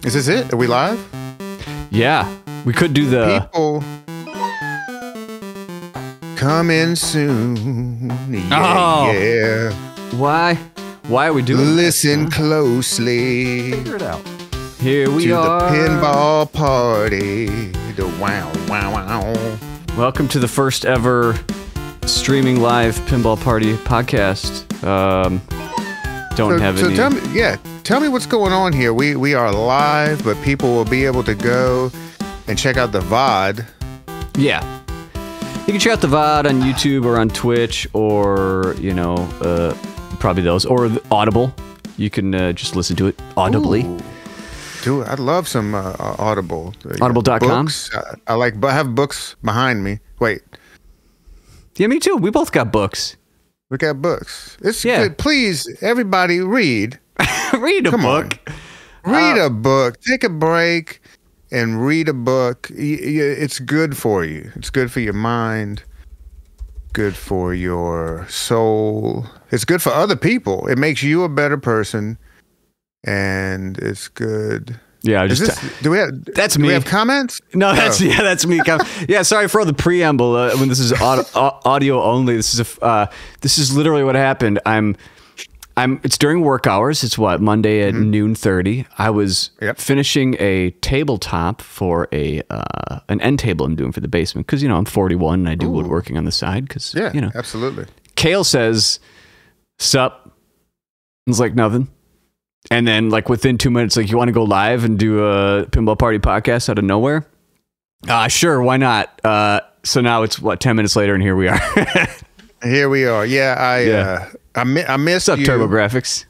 Is this it? Are we live? Yeah, we could do the people coming soon. Yeah, yeah. Why are we doing Listen closely. Figure it out. Here we to are. The pinball party. The wow, wow, wow. Welcome to the first ever streaming live pinball party podcast. Tell me what's going on here. We are live, but people will be able to go and check out the VOD. Yeah. You can check out the VOD on YouTube or on Twitch or, probably those. Or Audible. You can just listen to it audibly. Ooh. Dude, I'd love some Audible. Audible.com? I have books behind me. Wait. Yeah, me too. We both got books. We got books. It's good. Please, everybody, read. Read a book. Read a book. Take a break and read a book. It's good for you. It's good for your mind. Good for your soul. It's good for other people. It makes you a better person. And it's good. Yeah, do we have comments? No, that's me. Yeah, sorry for all the preamble. When this is audio only, this is literally what happened. It's during work hours. It's Monday at noon 30. I was finishing a tabletop for an end table I'm doing for the basement because I'm 41 and I do woodworking on the side because absolutely. Cale says, "Sup?" I was like, "Nothing." And then, within 2 minutes, you want to go live and do a Pinball Party podcast out of nowhere? Sure, why not? So now it's, 10 minutes later, and here we are. Here we are. Yeah, I missed What's up, you. TurboGrafx?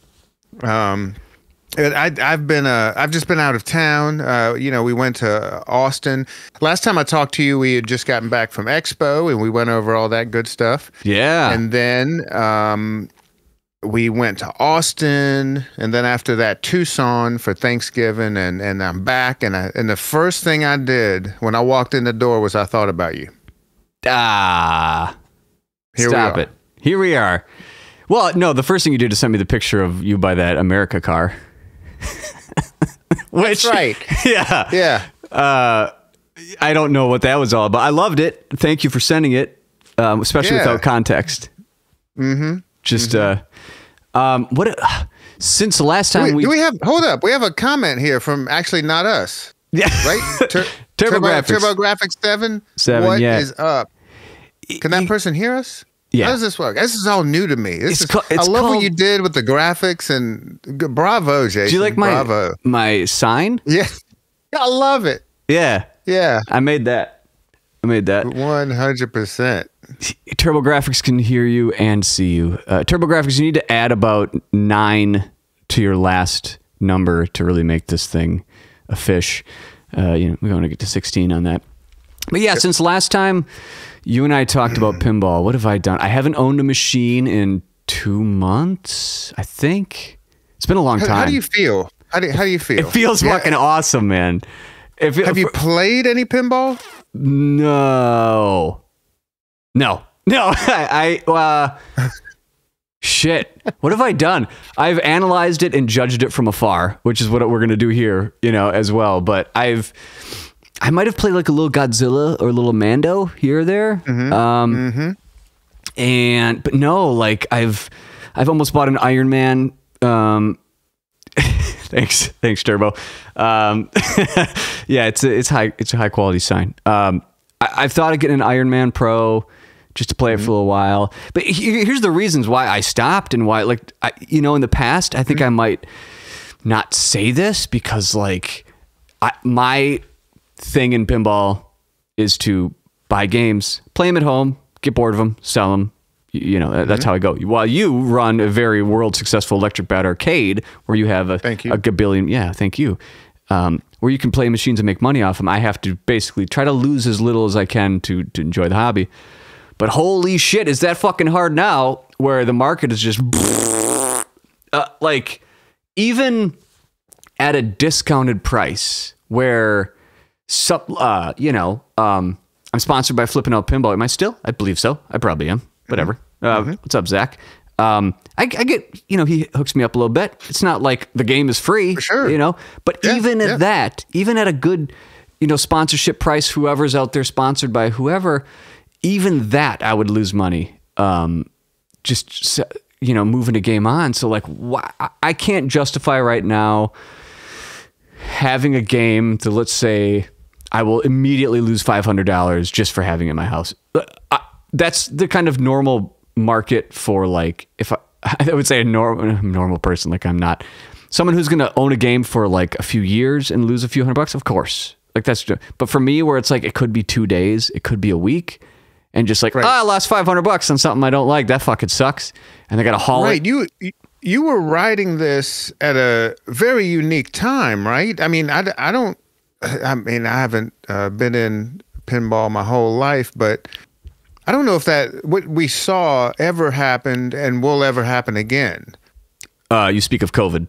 I've just been out of town. We went to Austin. Last time I talked to you, we had just gotten back from Expo, and we went over all that good stuff. Yeah. And then we went to Austin, and then after that, Tucson for Thanksgiving, and I'm back, and the first thing I did when I walked in the door was I thought about you. Stop it. Here we are. Well, no, the first thing you did is send me the picture of you by that America car. That's right. Yeah. Yeah. I don't know what that was all about. I loved it. Thank you for sending it, especially without context. Mm-hmm. Just, since the last time hold up. We have a comment here from actually not us. Yeah. Right? TurboGrafx 7? What is up? Can that person hear us? Yeah. How does this work? This is all new to me. I love what you did with the graphics and bravo, Jason. Do you like my sign? Yeah. I love it. Yeah. Yeah. I made that. 100%. TurboGrafx can hear you and see you. TurboGrafx, you need to add about 9 to your last number to really make this thing a fish. We're going to get to 16 on that. But yeah, since last time you and I talked about pinball, what have I done? I haven't owned a machine in 2 months, I think. It's been a long time. How do you feel? How do you feel? It feels fucking awesome, man. Have you played any pinball? No. Shit. What have I done? I've analyzed it and judged it from afar, which is what we're going to do here, as well. But I might have played a little Godzilla or a little Mando here or there. But no, I've almost bought an Iron Man. Thanks, Turbo. Yeah, it's a high quality sign. I've thought of getting an Iron Man Pro just to play it for a little while. But here's the reasons why I stopped and why, in the past, I think I might not say this because my thing in pinball is to buy games, play them at home, get bored of them, sell them. That's how I go. While you run a very world successful electric bat arcade where you have a gabillion. Yeah, thank you. Where you can play machines and make money off them. I have to basically try to lose as little as I can to enjoy the hobby. But holy shit, is that fucking hard now where the market is just even at a discounted price where I'm sponsored by Flippin' Out Pinball. Am I still? I believe so. I probably am. Whatever. What's up, Zach? I get, he hooks me up a little bit. It's not like the game is free, For sure. But even at that, even at a good, sponsorship price, whoever's out there sponsored by whoever, even that I would lose money. Just moving a game on. So like, I can't justify right now having a game that, let's say, I will immediately lose $500 just for having it in my house. That's the kind of normal market for, like, if I would say a normal person, like I'm not someone who's going to own a game for like a few years and lose a few $100, of course. Like that's, but for me, where it's like, it could be 2 days, it could be a week, and just like, I lost $500 on something I don't like. That fucking sucks. And they got to haul it. You were writing this at a very unique time, right? I mean, I haven't been in pinball my whole life, but I don't know if what we saw ever happened and will ever happen again. You speak of COVID.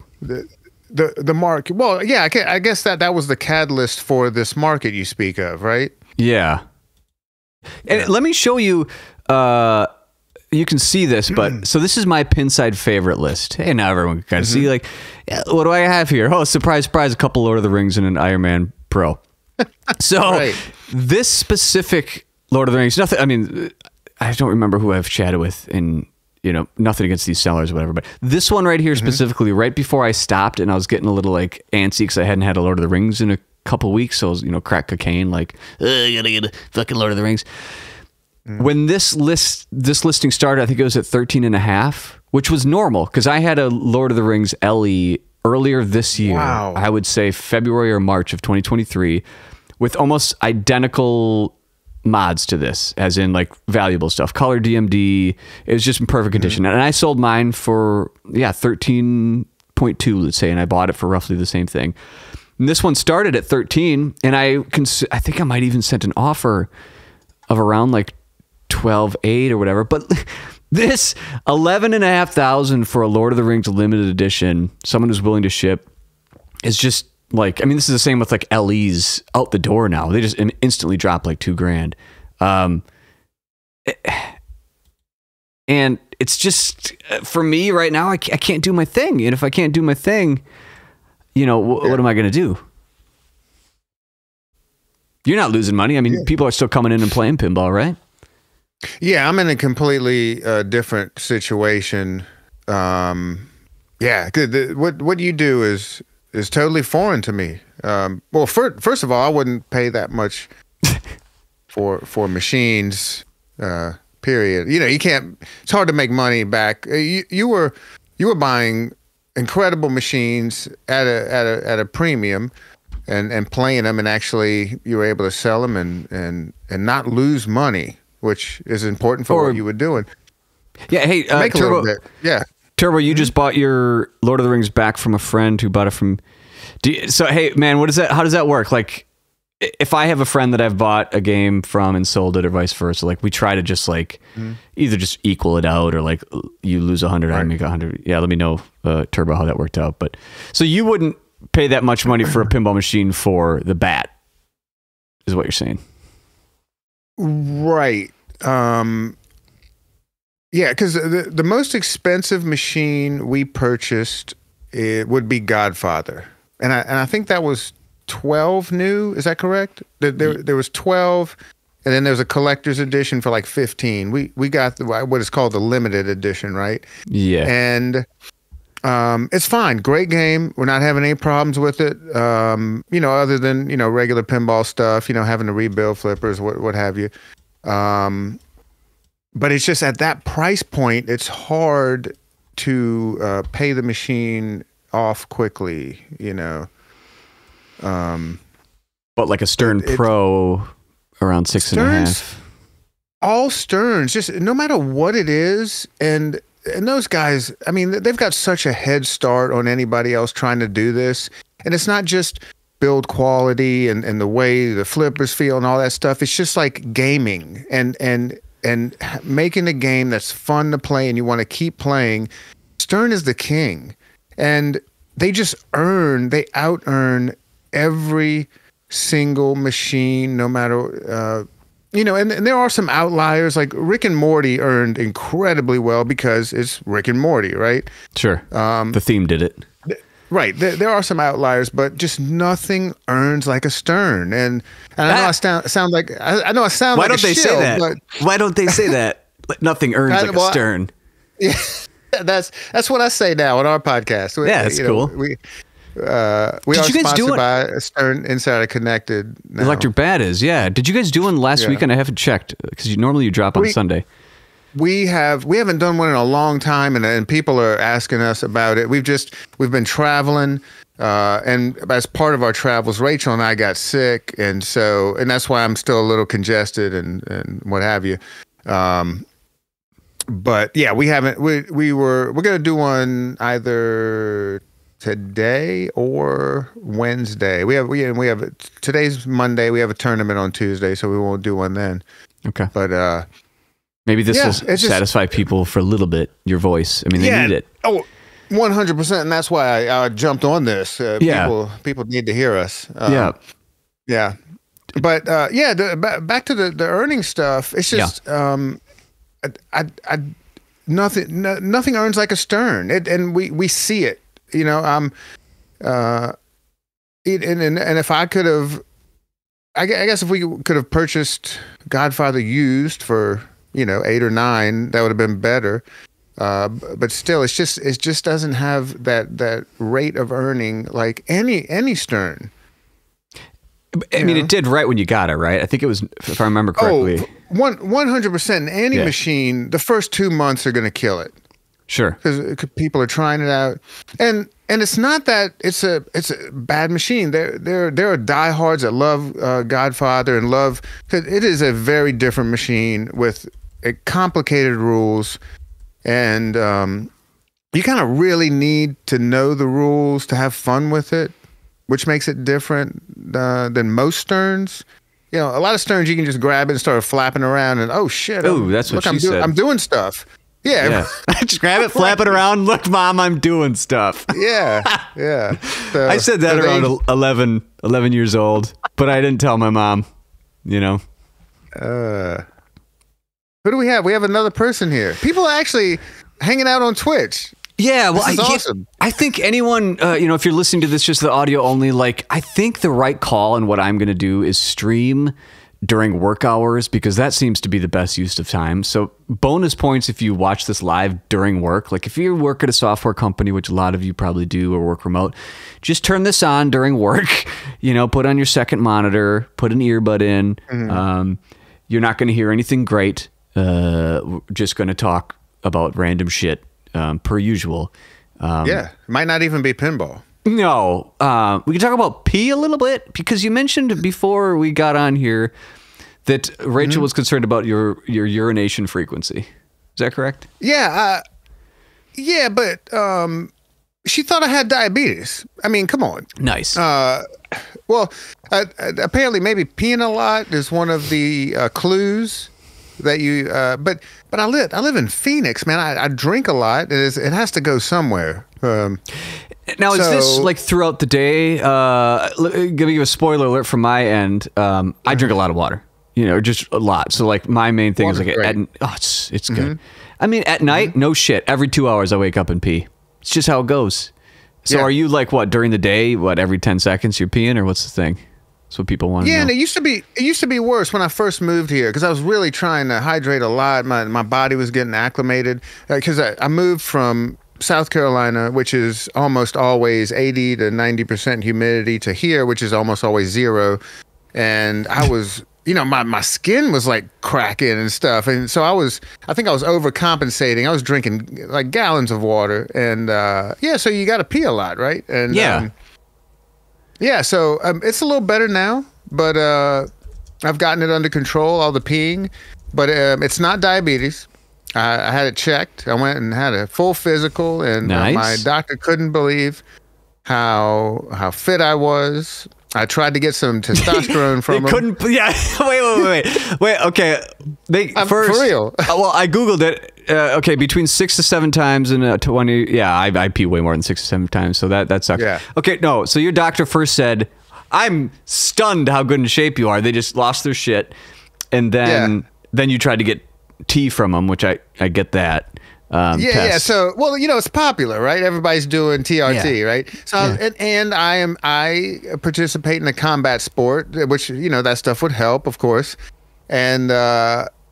The market. Well, yeah, I guess that was the catalyst for this market you speak of, right? Yeah. And let me show you. You can see this, but so this is my Pinside favorite list. Hey, now everyone can kind of see, like, what do I have here? Oh, surprise, surprise! A couple Lord of the Rings and an Iron Man Pro. So this specific Lord of the Rings, nothing. I mean, I don't remember who I've chatted with, and nothing against these sellers or whatever. But this one right here specifically, right before I stopped, and I was getting a little like antsy because I hadn't had a Lord of the Rings in a couple weeks, so I was crack cocaine, like, I gotta get a fucking Lord of the Rings. When this listing started, I think it was at 13.5, which was normal because I had a Lord of the Rings LE earlier this year. Wow. I would say February or March of 2023, with almost identical mods to this, as in like valuable stuff, color DMD. It was just in perfect condition, and I sold mine for 13.2, let's say, and I bought it for roughly the same thing. And this one started at 13, and I think I might even sent an offer of around like 12.8 or whatever. But this $11,500 for a Lord of the Rings limited edition, someone who's willing to ship, is just like, I mean, this is the same with like LEs out the door now. They just instantly drop like $2,000. And it's just, for me right now, I can't do my thing. And if I can't do my thing, what am I going to do? You're not losing money. I mean, people are still coming in and playing pinball, right? Yeah, I'm in a completely different situation. What you do is totally foreign to me. Well, first of all, I wouldn't pay that much for machines. Period. You can't. It's hard to make money back. You were buying incredible machines at a premium, and playing them, and actually you were able to sell them and not lose money, which is important for what you were doing. Yeah. Hey, make Turbo, a little bit. Yeah. Turbo, you just bought your Lord of the Rings back from a friend who bought it from. So hey, man, what is that? How does that work? Like, if I have a friend that I've bought a game from and sold it, or vice versa, like we try to just like either just equal it out, or like you lose 100, I make 100. Yeah, let me know, Turbo, how that worked out. But so you wouldn't pay that much money for a pinball machine for the bat, is what you're saying? Right. Yeah, because the most expensive machine we purchased, it would be Godfather, and I think that was 12 new. Is that correct? There was 12, and then there's a collector's edition for like 15. We got what is called the limited edition, right? Yeah. And it's fine. Great game. We're not having any problems with it. Other than, regular pinball stuff, having to rebuild flippers, what have you. But it's just at that price point, it's hard to pay the machine off quickly, But like a Stern Pro around 6.5. All Sterns, just no matter what it is, and those guys, I mean, they've got such a head start on anybody else trying to do this. And it's not just build quality and the way the flippers feel and all that stuff. It's just like gaming and making a game that's fun to play and you want to keep playing. Stern is the king. And they just out-earn every single machine, no matter and there are some outliers. Like Rick and Morty earned incredibly well because it's Rick and Morty, right? Sure. The theme did it. Right. There are some outliers, but just nothing earns like a Stern. And I know I sound like I know I sound Why like don't they say that? Why don't they say that? Nothing earns like a Stern. Yeah, that's what I say now on our podcast. Yeah, that's cool. We are sponsored by a Stern Insider Connected now. Electric Bat is, yeah. Did you guys do one last weekend? I haven't checked because normally you drop on Sunday. We haven't done one in a long time, and people are asking us about it. We've been traveling, and as part of our travels, Rachel and I got sick, and that's why I'm still a little congested and what have you. But yeah, we haven't. We're gonna do one either today or Wednesday. We have today's Monday. We have a tournament on Tuesday, so we won't do one then. Okay, but maybe this will satisfy people for a little bit. Your voice. I mean, they need it. Oh, 100%, and that's why I jumped on this. People need to hear us. Yeah. But back to the earnings stuff. It's just nothing earns like a Stern, and we see it. And if I could have, I guess if we could have purchased Godfather used for 8 or 9, that would have been better. But still, it just doesn't have that rate of earning like any Stern. I mean, it did right when you got it, right? I think it was, if I remember correctly. 100%. Any machine, the first 2 months are going to kill it. Sure. Because people are trying it out, and it's not that it's a bad machine. There are diehards that love Godfather and love, because it is a very different machine with complicated rules, and you kind of really need to know the rules to have fun with it, which makes it different than most Sterns. A lot of Sterns you can just grab it and start flapping around, and oh shit! Oh, that's what she said. I'm doing stuff. Yeah. Just grab it, flap it around. Look, Mom, I'm doing stuff. Yeah. So, I said that around 11 years old, but I didn't tell my mom. Who do we have? We have another person here. People are actually hanging out on Twitch. Yeah, well, this is awesome. I think anyone, if you're listening to this just the audio only, I think the right call and what I'm going to do is stream during work hours, because that seems to be the best use of time. So bonus points if you watch this live during work. Like if you work at a software company, which a lot of you probably do, or work remote, just turn this on during work, put on your second monitor, put an earbud in. Mm-hmm. You're not going to hear anything great. We're just going to talk about random shit per usual. It might not even be pinball. No, we can talk about pee a little bit, because you mentioned before we got on here that Rachel was concerned about your urination frequency. Is that correct? Yeah. But she thought I had diabetes. I mean, come on. Nice. Well, apparently maybe peeing a lot is one of the clues that you, but I live in Phoenix, man. I drink a lot. It has to go somewhere. Now, is this like throughout the day? Giving you a spoiler alert from my end. I drink a lot of water, just a lot. So like my main thing is like it's good. I mean, at night, no shit. Every 2 hours I wake up and pee. It's just how it goes. So are you like what during the day? What every 10 seconds you're peeing, or what's the thing? That's what people want to know. Yeah, and it used to be worse when I first moved here, because I was really trying to hydrate a lot. My body was getting acclimated, because I moved from South Carolina, which is almost always 80 to 90% humidity, to here, which is almost always 0. And I was, my skin was like cracking and stuff. And so I think I was overcompensating. I was drinking like gallons of water, and so you got to pee a lot, right? And so it's a little better now, but I've gotten it under control, all the peeing, but it's not diabetes. I had it checked. I went and had a full physical, and my doctor couldn't believe how fit I was. I tried to get some testosterone from him. Couldn't. Yeah. Wait. Okay. For real. Well, I Googled it. Okay, between 6 to 7 times and 20. Yeah, I pee way more than 6 to 7 times, so that sucks. Yeah. Okay, no. So your doctor first said, "I'm stunned how good in shape you are." They just lost their shit. and then you tried to get T from them, which I get that. Yeah. So, well, it's popular, right? Everybody's doing TRT, right? So, and I participate in a combat sport, which that stuff would help, of course. And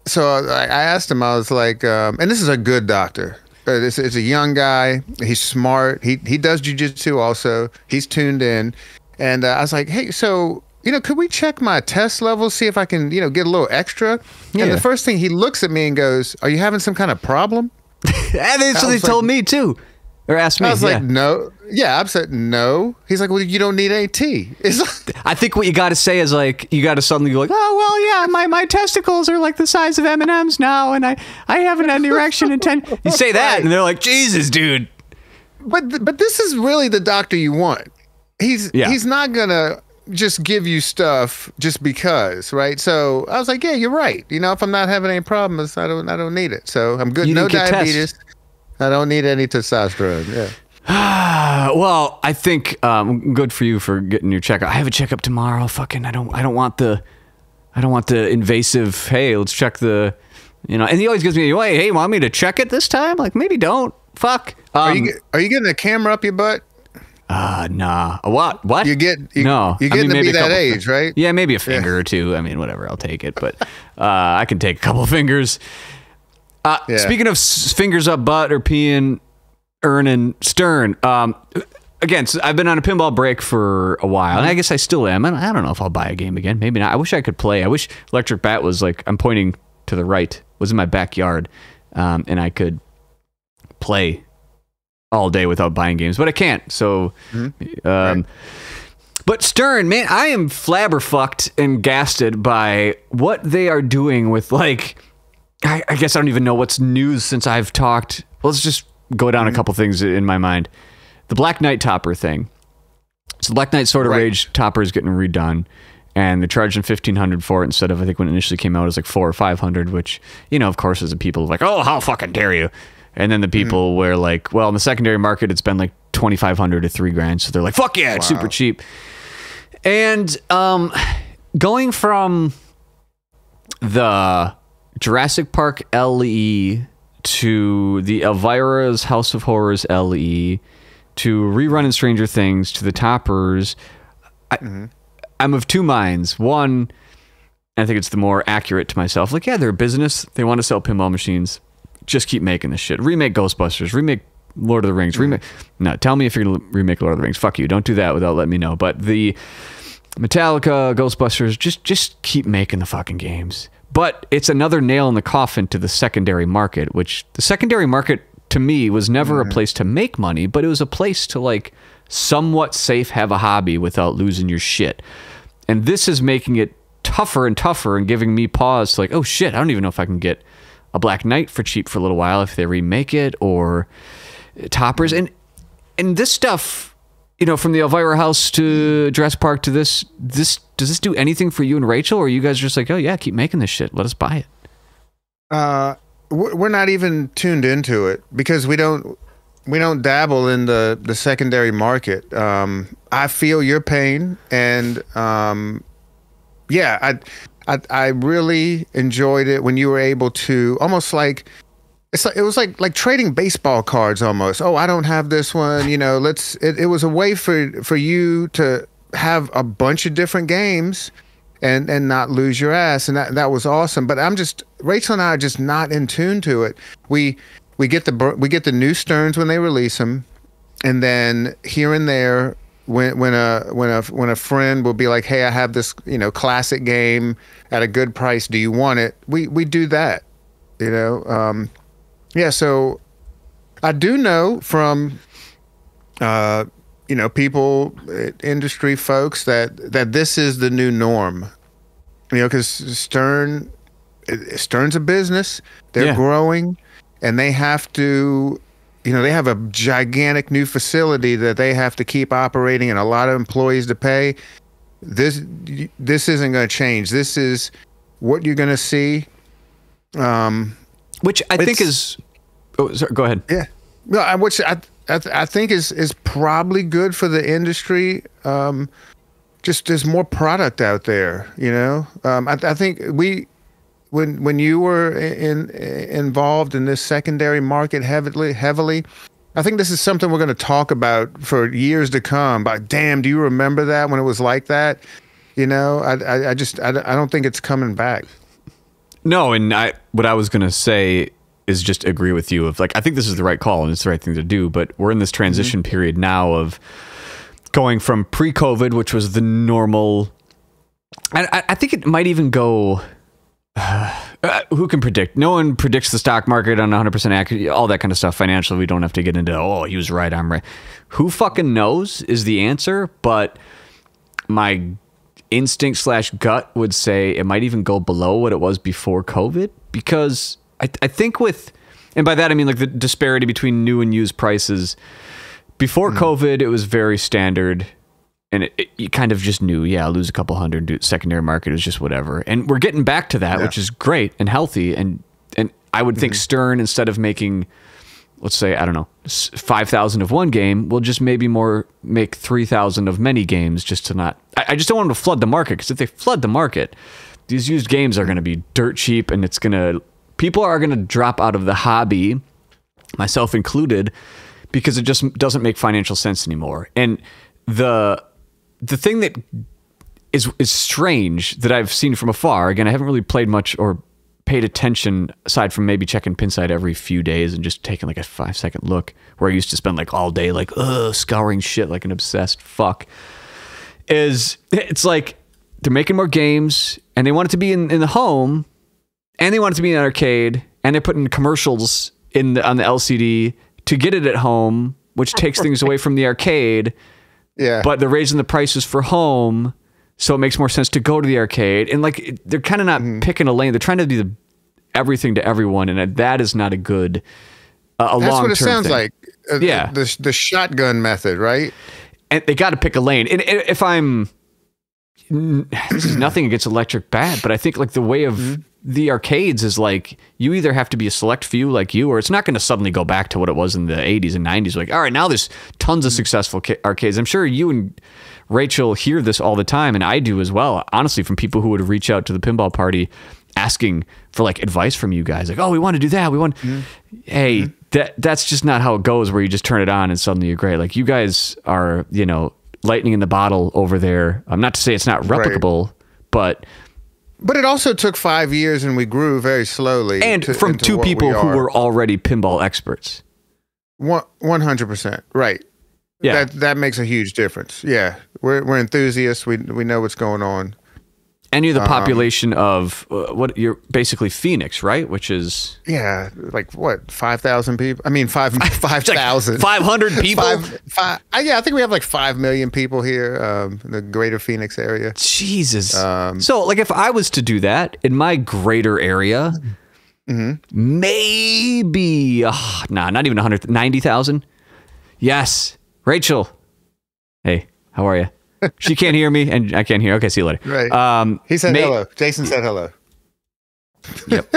so I asked him. I was like, and this is a good doctor. It's a young guy. He's smart. He does jiu-jitsu also. He's tuned in. And I was like, hey, so could we check my test levels, see if I can get a little extra? Yeah. And the first thing, he looks at me and goes, "Are you having some kind of problem?" And that's what they told me too, or asked me. I was like, no. Yeah, I said no. He's like, well, you don't need any tea. I think what you got to say is like, you got to suddenly go like, oh well, yeah, my testicles are like the size of M&Ms now, and I haven't had an erection in 10. You say that, and they're like, Jesus, dude. But this is really the doctor you want. He's not gonna just give you stuff just because, right? So I was like, yeah, you're right. If I'm not having any problems, I don't need it. So I'm good. No diabetes. I don't need any testosterone. Yeah. Well, I think good for you for getting your checkup. I have a checkup tomorrow. Fucking, I don't want the invasive. Hey, let's check the, and he always gives me, hey, want me to check it this time? Like, maybe don't. Fuck. Are you getting a camera up your butt? Nah. What? No. You're getting to be that age, right? Yeah, maybe a finger or two. I mean, whatever. I'll take it. But I can take a couple fingers. Speaking of fingers up butt or peeing, earning stern. Again, so I've been on a pinball break for a while, and I guess I still am. And I don't know if I'll buy a game again. Maybe not. I wish I could play. I wish Electric Bat was like, I'm pointing to the right, was in my backyard, and I could play all day without buying games, but I can't. So, right. But Stern, man, I am flabberfucked and gasted by what they are doing with, like, I guess I don't even know what's news since I've talked. Let's just go down a couple things in my mind. The Black Knight topper thing. So Black Knight Sword of Rage topper is getting redone, and they're charging $1,500 for it instead of, I think when it initially came out, it was like $400 or $500, which, of course, is the people like, oh, how fucking dare you? And then the people were like, well, in the secondary market, it's been like $2,500 to $3,000. So they're like, fuck yeah, it's super cheap. And going from the Jurassic Park LE to the Elvira's House of Horrors LE to rerunning Stranger Things to the toppers, I'm of two minds. One, I think it's the more accurate to myself. Like, yeah, they're a business. They want to sell pinball machines. Just keep making this shit. Remake Ghostbusters. Remake Lord of the Rings. No, tell me if you're going to remake Lord of the Rings. Fuck you. Don't do that without letting me know. But the Metallica, Ghostbusters, just keep making the fucking games. But it's another nail in the coffin to the secondary market, which the secondary market to me was never a place to make money, but it was a place to, like, somewhat safe have a hobby without losing your shit. And this is making it tougher and tougher and giving me pause to, like, oh shit, I don't even know if I can get a Black Knight for cheap for a little while if they remake it, or toppers. And this stuff, from the Elvira house to Jurassic Park to this, does this do anything for you and Rachel, or are you guys just like, oh yeah, keep making this shit, let us buy it? We're not even tuned into it because we don't dabble in the secondary market. I feel your pain, and I really enjoyed it when you were able to almost like, it was like trading baseball cards almost. Oh, I don't have this one. It was a way for you to have a bunch of different games and not lose your ass. And that was awesome. But Rachel and I are just not in tune to it. We get the new Sterns when they release them. And then here and there, when a friend will be like, hey, I have this classic game at a good price, do you want it? We do that, so I do know from people, industry folks, that this is the new norm, because Stern's a business. They're growing, and they have to, they have a gigantic new facility that they have to keep operating and a lot of employees to pay. This isn't going to change. This is what you're going to see. Which I think is, sorry, go ahead. Yeah. No, which I think is probably good for the industry. Just there's more product out there, I think when you were involved in this secondary market heavily, I think this is something we're going to talk about for years to come. But damn, do you remember that when it was like that? You know, I don't think it's coming back. No, and what I was going to say is just agree with you of like, I think this is the right call and it's the right thing to do, but we're in this transition period now of going from pre-COVID, which was the normal. I think it might even go, who can predict? No one predicts the stock market on 100% accurate, all that kind of stuff. Financially, we don't have to get into, oh, he was right, I'm right. Who fucking knows is the answer, but my instinct / gut would say it might even go below what it was before COVID, because I think and by that I mean like the disparity between new and used prices. Before COVID, it was very standard, and you kind of just knew, yeah, lose a couple hundred. Secondary market was just whatever, and we're getting back to that, which is great and healthy. And I would think Stern, instead of making, let's say, I don't know, 5,000 of one game, will just maybe make 3,000 of many games, just to not. I just don't want them to flood the market, because if they flood the market, these used games are going to be dirt cheap, and people are going to drop out of the hobby, myself included, because it just doesn't make financial sense anymore. And the thing that is strange that I've seen from afar, again, I haven't really played much or paid attention aside from maybe checking Pinside every few days and just taking like a 5-second look, where I used to spend like all day like scouring shit like an obsessed fuck, is it's like they're making more games and they want it to be in the home, and they want it to be in an arcade, and they're putting commercials on the LCD to get it at home, which takes things away from the arcade. Yeah. But they're raising the prices for home, so it makes more sense to go to the arcade. And like they're kind of not picking a lane. They're trying to do everything to everyone, and that is not a good long-term thing. That's what it sounds like. Yeah. The shotgun method, right? And they got to pick a lane. And if this is nothing against Electric Bat, but I think like the way of the arcades is like, you either have to be a select few like you, or it's not going to suddenly go back to what it was in the 80s and 90s. Like, all right, now there's tons of successful arcades. I'm sure you and Rachel hear this all the time, and I do as well, honestly, from people who would reach out to the Pinball Party asking for like advice from you guys. Like, oh, we want to do that. We want, hey, that's just not how it goes, where you just turn it on and suddenly you're great. Like, you guys are, you know, lightning in the bottle over there. I'm not to say it's not replicable, but it also took 5 years, and we grew very slowly. And from two people who were already pinball experts. 100%. Right. Yeah. That makes a huge difference. Yeah. We're enthusiasts. We know what's going on. And you're the population of you're basically Phoenix, right? Which is like what, 5,000 people? I mean, 5,000, 500 people. I think we have like 5 million people here in the greater Phoenix area. Jesus. So, like, if I was to do that in my greater area, maybe not even 90,000. Yes, Rachel. Hey, how are you? She can't hear me, and I can't hear. Okay, see you later. Right. He said hello. Jason said hello. Yep.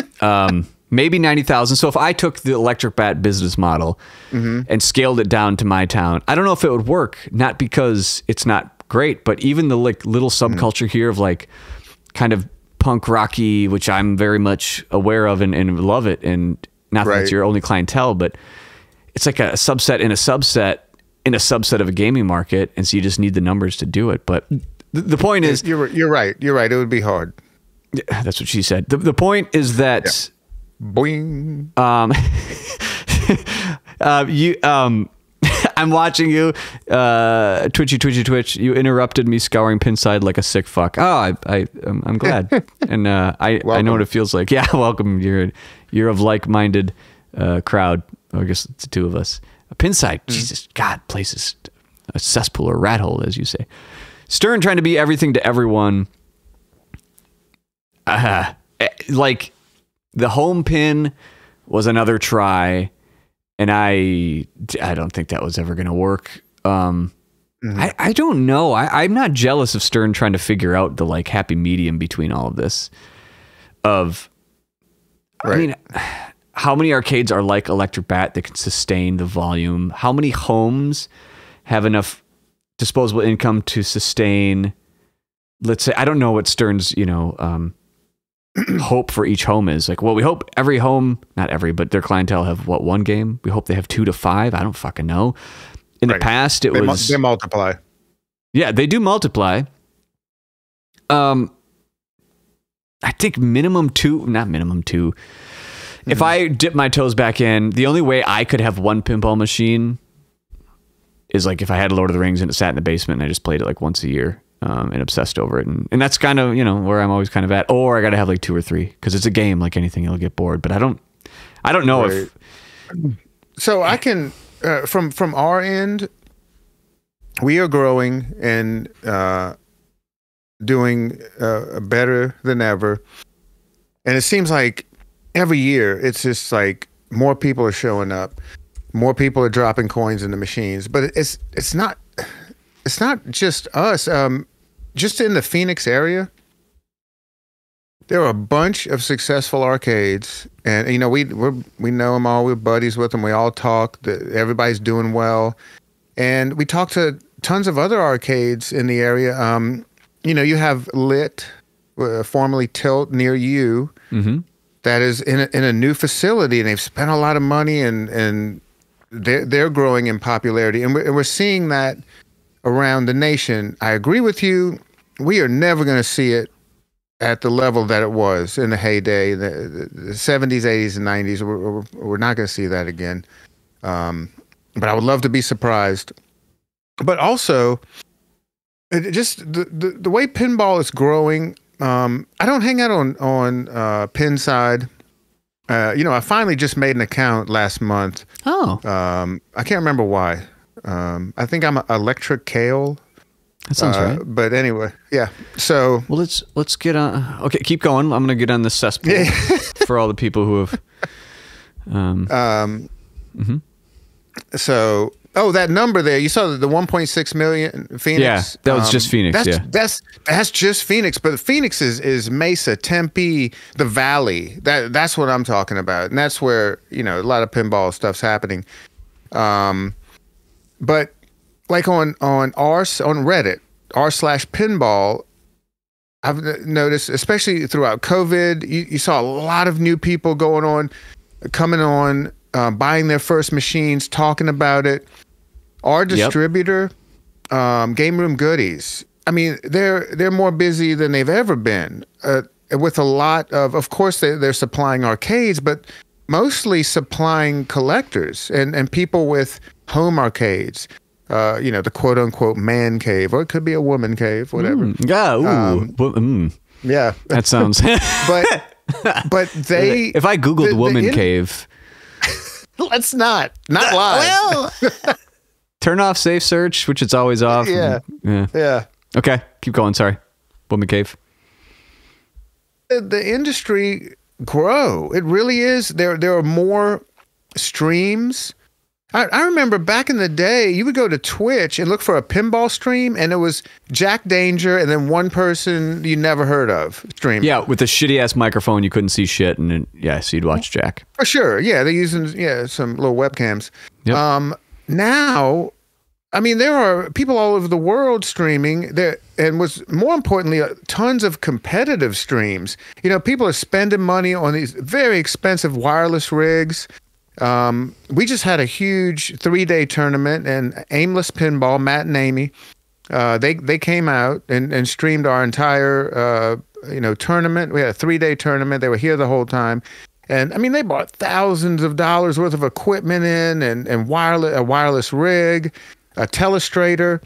Maybe 90,000. So if I took the Electric Bat business model and scaled it down to my town, I don't know if it would work. Not because it's not great, but even the like little subculture here of like kind of punk rocky, which I'm very much aware of and love it. And not that it's your only clientele, but it's like a subset in a subset in a subset of a gaming market, and so you just need the numbers to do it. But the point is, you're right. You're right. It would be hard. That's what she said. The point is that boing. I'm watching you, Twitch. You interrupted me scouring Pinside like a sick fuck. Oh, I'm glad, and I know what it feels like. Yeah, welcome. You're of like-minded crowd. I guess it's the two of us. Pinside, Jesus, God, place is a cesspool or rat hole, as you say. Stern trying to be everything to everyone. Like the home pin was another try, and I don't think that was ever going to work. I don't know. I'm not jealous of Stern trying to figure out the like happy medium between all of this. I mean, how many arcades are like Electric Bat that can sustain the volume? How many homes have enough disposable income to sustain, let's say, I don't know what Stern's, hope for each home is. Like, well, we hope every home, not every, but their clientele have one game. We hope they have 2 to 5. I don't fucking know. In the past, they multiply. Yeah, they do multiply. I think minimum 2, not minimum 2. If I dip my toes back in, the only way I could have one pinball machine is like if I had Lord of the Rings and it sat in the basement and I just played it like once a year and obsessed over it. And that's kind of, where I'm always kind of at. Or I got to have like 2 or 3 because it's a game like anything. You'll get bored. But I don't know if... So I can, from our end, we are growing and doing better than ever. And it seems like every year it's just like more people are showing up, more people are dropping coins in the machines. But it's not just us. Just in the Phoenix area, there are a bunch of successful arcades, and we know them all. We're buddies with them. We all talk. Everybody's doing well, and we talk to tons of other arcades in the area. You have Lit, formerly Tilt, near you. Mm-hmm. That is in a new facility, and they've spent a lot of money, and they're growing in popularity, and we're seeing that around the nation. I agree with you. We are never going to see it at the level that it was in the heyday, the 70s, 80s, and 90s. We're not going to see that again. But I would love to be surprised. But also, just the way pinball is growing. I don't hang out on Pinside. I finally just made an account last month. Oh. I can't remember why. I think I'm Electric Cale. That sounds right. But anyway, yeah. So well, let's get on. Okay, keep going. I'm gonna get on this cesspool for all the people who have. So, that number there, you saw the 1.6 million Phoenix. Yeah, that was just Phoenix. That's just Phoenix. But Phoenix is Mesa, Tempe, the Valley. That's what I'm talking about, and that's where a lot of pinball stuff's happening. But like on Reddit, r/pinball, I've noticed, especially throughout COVID, you saw a lot of new people coming on, buying their first machines, talking about it. Our distributor, Game Room Goodies, I mean, they're more busy than they've ever been, with a lot of course, they're supplying arcades, but mostly supplying collectors and people with home arcades. The quote unquote man cave, or it could be a woman cave, whatever. Yeah. That sounds. but they. If I Googled woman cave. Let's not live. Well, turn off safe search, which it's always off. Yeah. Okay. Keep going. Sorry. Woman cave. The industry grow. It really is. There are more streams. I remember back in the day, you would go to Twitch and look for a pinball stream, and it was Jack Danger and then one person you never heard of streaming. Yeah, with a shitty-ass microphone, you couldn't see shit, and then, so you'd watch Jack. For sure, yeah. They're using some little webcams. Yep. Now, I mean, there are people all over the world streaming there, and what's more importantly, tons of competitive streams. People are spending money on these very expensive wireless rigs. We just had a huge 3-day tournament, and Aimless Pinball, Matt and Amy, they came out and streamed our entire tournament. We had a 3-day tournament. They were here the whole time, and I mean, they bought thousands of dollars worth of equipment in, and a wireless rig, a telestrator.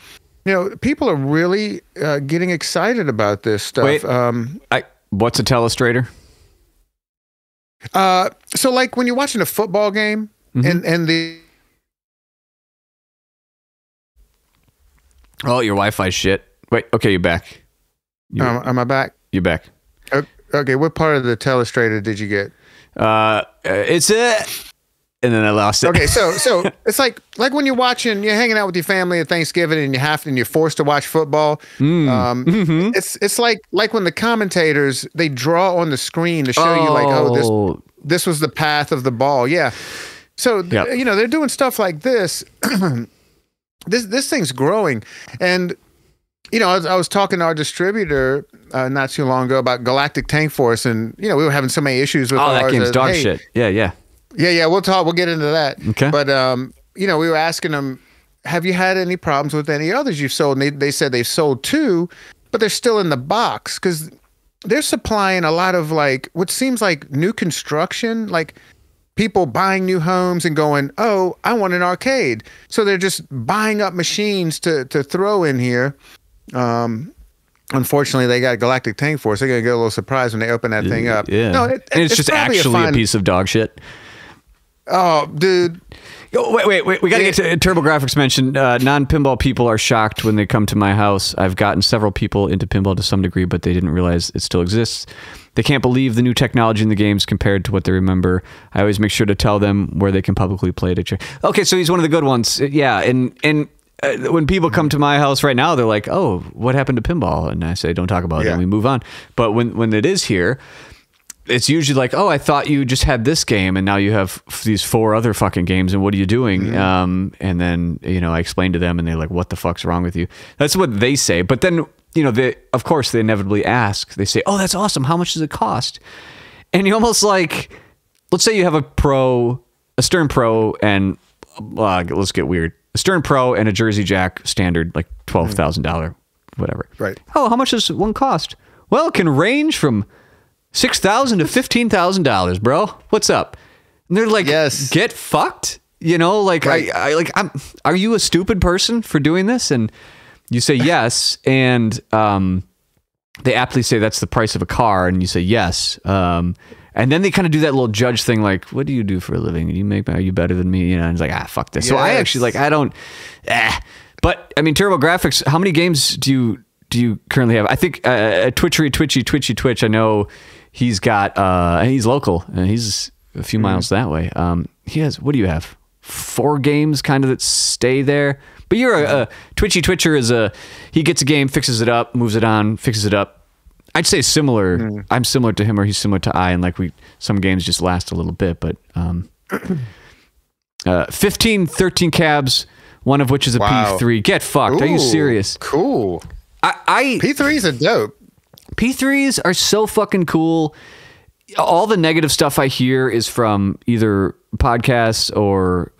People are really getting excited about this stuff. Wait, what's a telestrator? So like when you're watching a football game, and the your Wi-Fi shit. Wait, okay, you're back. Am I back? You're back. Okay, what part of the telestrator did you get? It's it. And then I lost it. Okay, so it's like when you're hanging out with your family at Thanksgiving, and you're forced to watch football. It's like when the commentators, they draw on the screen to show you like, this was the path of the ball. Yeah. So they're doing stuff like this. This thing's growing, and I was talking to our distributor not too long ago about Galactic Tank Force, and we were having so many issues with ours. That game's dog shit. Yeah. We'll get into that. Okay. But we were asking them, have you had any problems with any others you've sold? And they said they've sold 2, but they're still in the box because they're supplying a lot of like what seems like new construction, like people buying new homes and going, oh, I want an arcade. So they're just buying up machines to throw in here. Unfortunately, they got Galactic Tank Force. They're going to get a little surprised when they open that thing up. Yeah. No, and it's just actually a piece of dog shit. Oh, dude. Wait. We got to get to TurboGrafx mentioned. Non-pinball people are shocked when they come to my house. I've gotten several people into pinball to some degree, but they didn't realize it still exists. They can't believe the new technology in the games compared to what they remember. I always make sure to tell them where they can publicly play it. Okay, so he's one of the good ones. Yeah, and when people come to my house right now, they're like, oh, what happened to pinball? And I say, don't talk about it, and we move on. But when it is here, it's usually like, oh, I thought you just had this game, and now you have these 4 other fucking games, and what are you doing? And then, I explain to them, and they're like, what the fuck's wrong with you? That's what they say. But then, of course, they inevitably ask. They say, oh, that's awesome. How much does it cost? And you almost like, let's say you have a Stern Pro, and let's get weird. A Stern Pro and a Jersey Jack standard, like $12,000, whatever. Right. Oh, how much does one cost? Well, it can range from $6,000 to $15,000, bro. What's up? And they're like, yes. Get fucked. Right. Are you a stupid person for doing this? And you say yes, and they aptly say that's the price of a car, and you say yes. And then they kind of do that little judge thing, like, what do you do for a living? Are you better than me? And it's like, fuck this. Yes. So I actually I don't. But I mean, TurboGrafx. How many games do you currently have? I think Twitch. I know he's got. He's local, and he's a few miles that way. He has. What do you have? 4 games, kind of that stay there. But you're a Twitcher is he gets a game, fixes it up, moves it on, fixes it up. I'd say similar. I'm similar to him, or he's similar to I, and some games just last a little bit. But 13 cabs, one of which is a P3. Get fucked. Ooh, are you serious? Cool. P3s are dope. P3s are so fucking cool. All the negative stuff I hear is from either podcasts or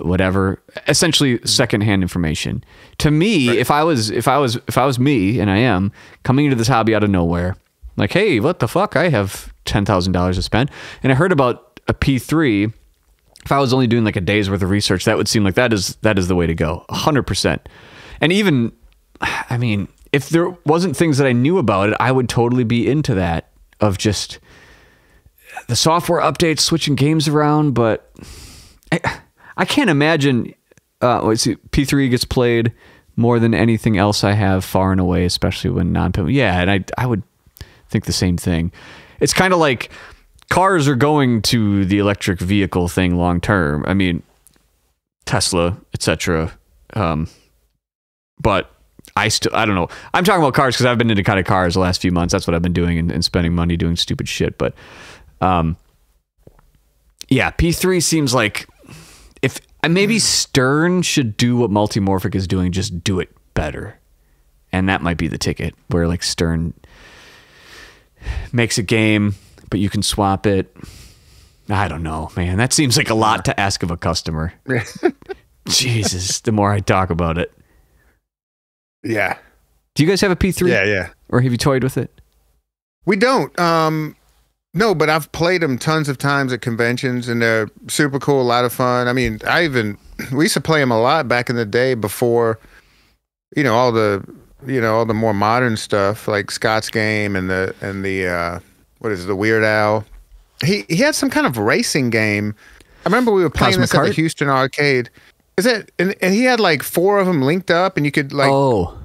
whatever. Essentially, secondhand information. To me, right. if I was me, and I am coming into this hobby out of nowhere, like, hey, what the fuck? I have $10,000 to spend, and I heard about a P3. If I was only doing like a day's worth of research, that would seem like that is the way to go, 100%. And even, I mean, if there wasn't things that I knew about it, I would totally be into that, of just the software updates, switching games around. But I can't imagine P3 gets played more than anything else I have, far and away, especially when non-pinball. Yeah, and I would think the same thing. It's kind of like cars are going to the electric vehicle thing long term. I mean, Tesla, etc. But I don't know. I'm talking about cars because I've been into kind of cars the last few months. That's what I've been doing, and spending money doing stupid shit. But yeah, P3 seems like if maybe Stern should do what Multimorphic is doing, just do it better. And that might be the ticket, where like Stern makes a game, but you can swap it. I don't know, man. That seems like a lot to ask of a customer. Jesus, the more I talk about it. Yeah. Do you guys have a P3? Yeah. Or have you toyed with it? We don't. No, but I've played them tons of times at conventions, and they're super cool, a lot of fun. I mean, we used to play them a lot back in the day before, all the more modern stuff like Scott's Game and the what is it, the Weird Al. He had some kind of racing game. I remember we were playing this at the Houston arcade. Is it? And he had like 4 of them linked up, and you could like,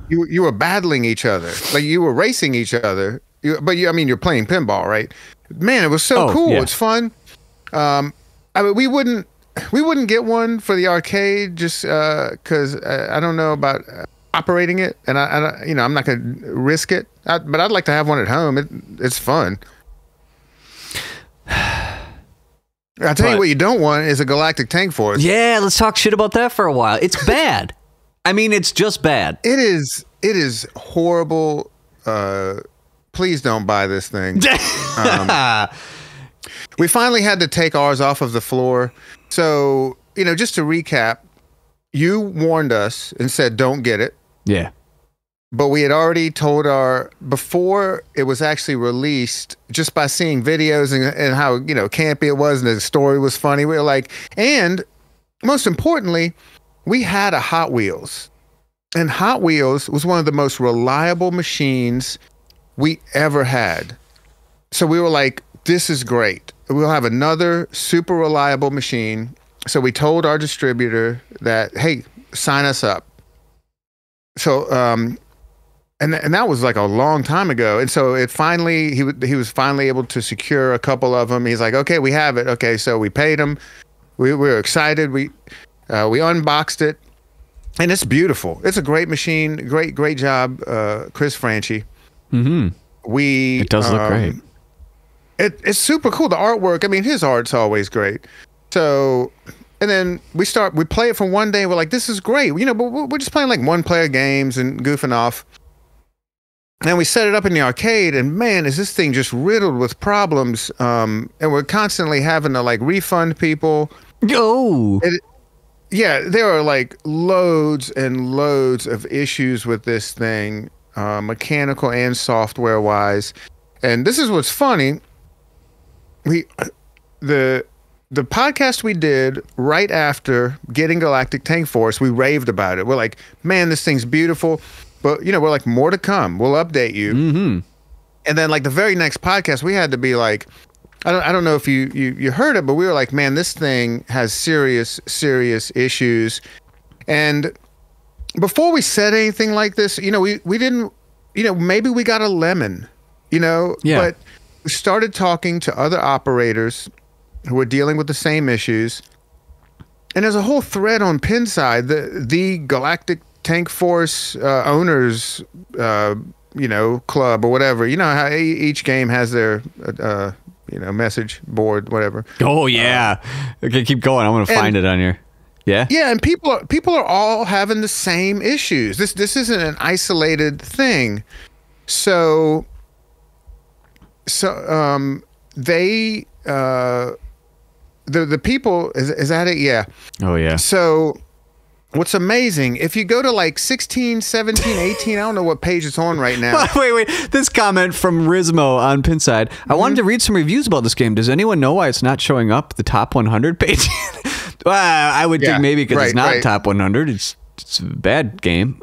you were battling each other, like you were racing each other. But you're playing pinball, right? Man, it was so cool. Yeah. It's fun. I mean, we wouldn't get one for the arcade just because I don't know about operating it, and I'm not gonna risk it. But I'd like to have one at home. It's fun. I'll tell you what you don't want is a Galactic Tank Force. Yeah, let's talk shit about that for a while. It's bad. I mean, it's just bad. It is. it is horrible. Please don't buy this thing. We finally had to take ours off of the floor. So, just to recap, you warned us and said, don't get it. Yeah. But we had already told before it was actually released, just by seeing videos and how, campy it was and the story was funny. We were like, and most importantly, we had a Hot Wheels. And Hot Wheels was one of the most reliable machines we ever had. So we were like, this is great. We'll have another super reliable machine. So we told our distributor that, hey, sign us up. So, and that was like a long time ago. And so it finally, he was finally able to secure a couple of them. He's like, okay, we have it. Okay. So we paid him. We were excited. We unboxed it and it's beautiful. It's a great machine. Great job. Chris Franchi. Mm-hmm. It does look great. It's super cool. The artwork, I mean, his art's always great. So, and then we play it for one day. We're like, this is great. But we're just playing like one player games and goofing off. And we set it up in the arcade and man, is this thing just riddled with problems. And we're constantly having to like refund people. Oh, yeah, there are like loads and loads of issues with this thing, mechanical and software wise. And this is what's funny. The podcast we did right after getting Galactic Tank Force, we raved about it. We're like, man, this thing's beautiful. But, we're like, more to come. We'll update you. Mm-hmm. And then like the very next podcast, we had to be like, I don't know if you heard it, but we were like, man, this thing has serious issues. And before we said anything like this, we didn't, maybe we got a lemon, Yeah. But we started talking to other operators who were dealing with the same issues. And there's a whole thread on Pinside, the Galactic Tank Force owners, club or whatever. You know how each game has their, message board, whatever. Oh yeah. Okay, keep going. I'm gonna find it on here. Yeah. Yeah, and people are all having the same issues. This isn't an isolated thing. So they the people is that it? Yeah. Oh yeah. So what's amazing, if you go to like 16, 17, 18, I don't know what page it's on right now. Wait. This comment from Rismo on Pinside. I wanted to read some reviews about this game. Does anyone know why it's not showing up the top 100 page? Well, I would think maybe because it's not top 100. It's a bad game.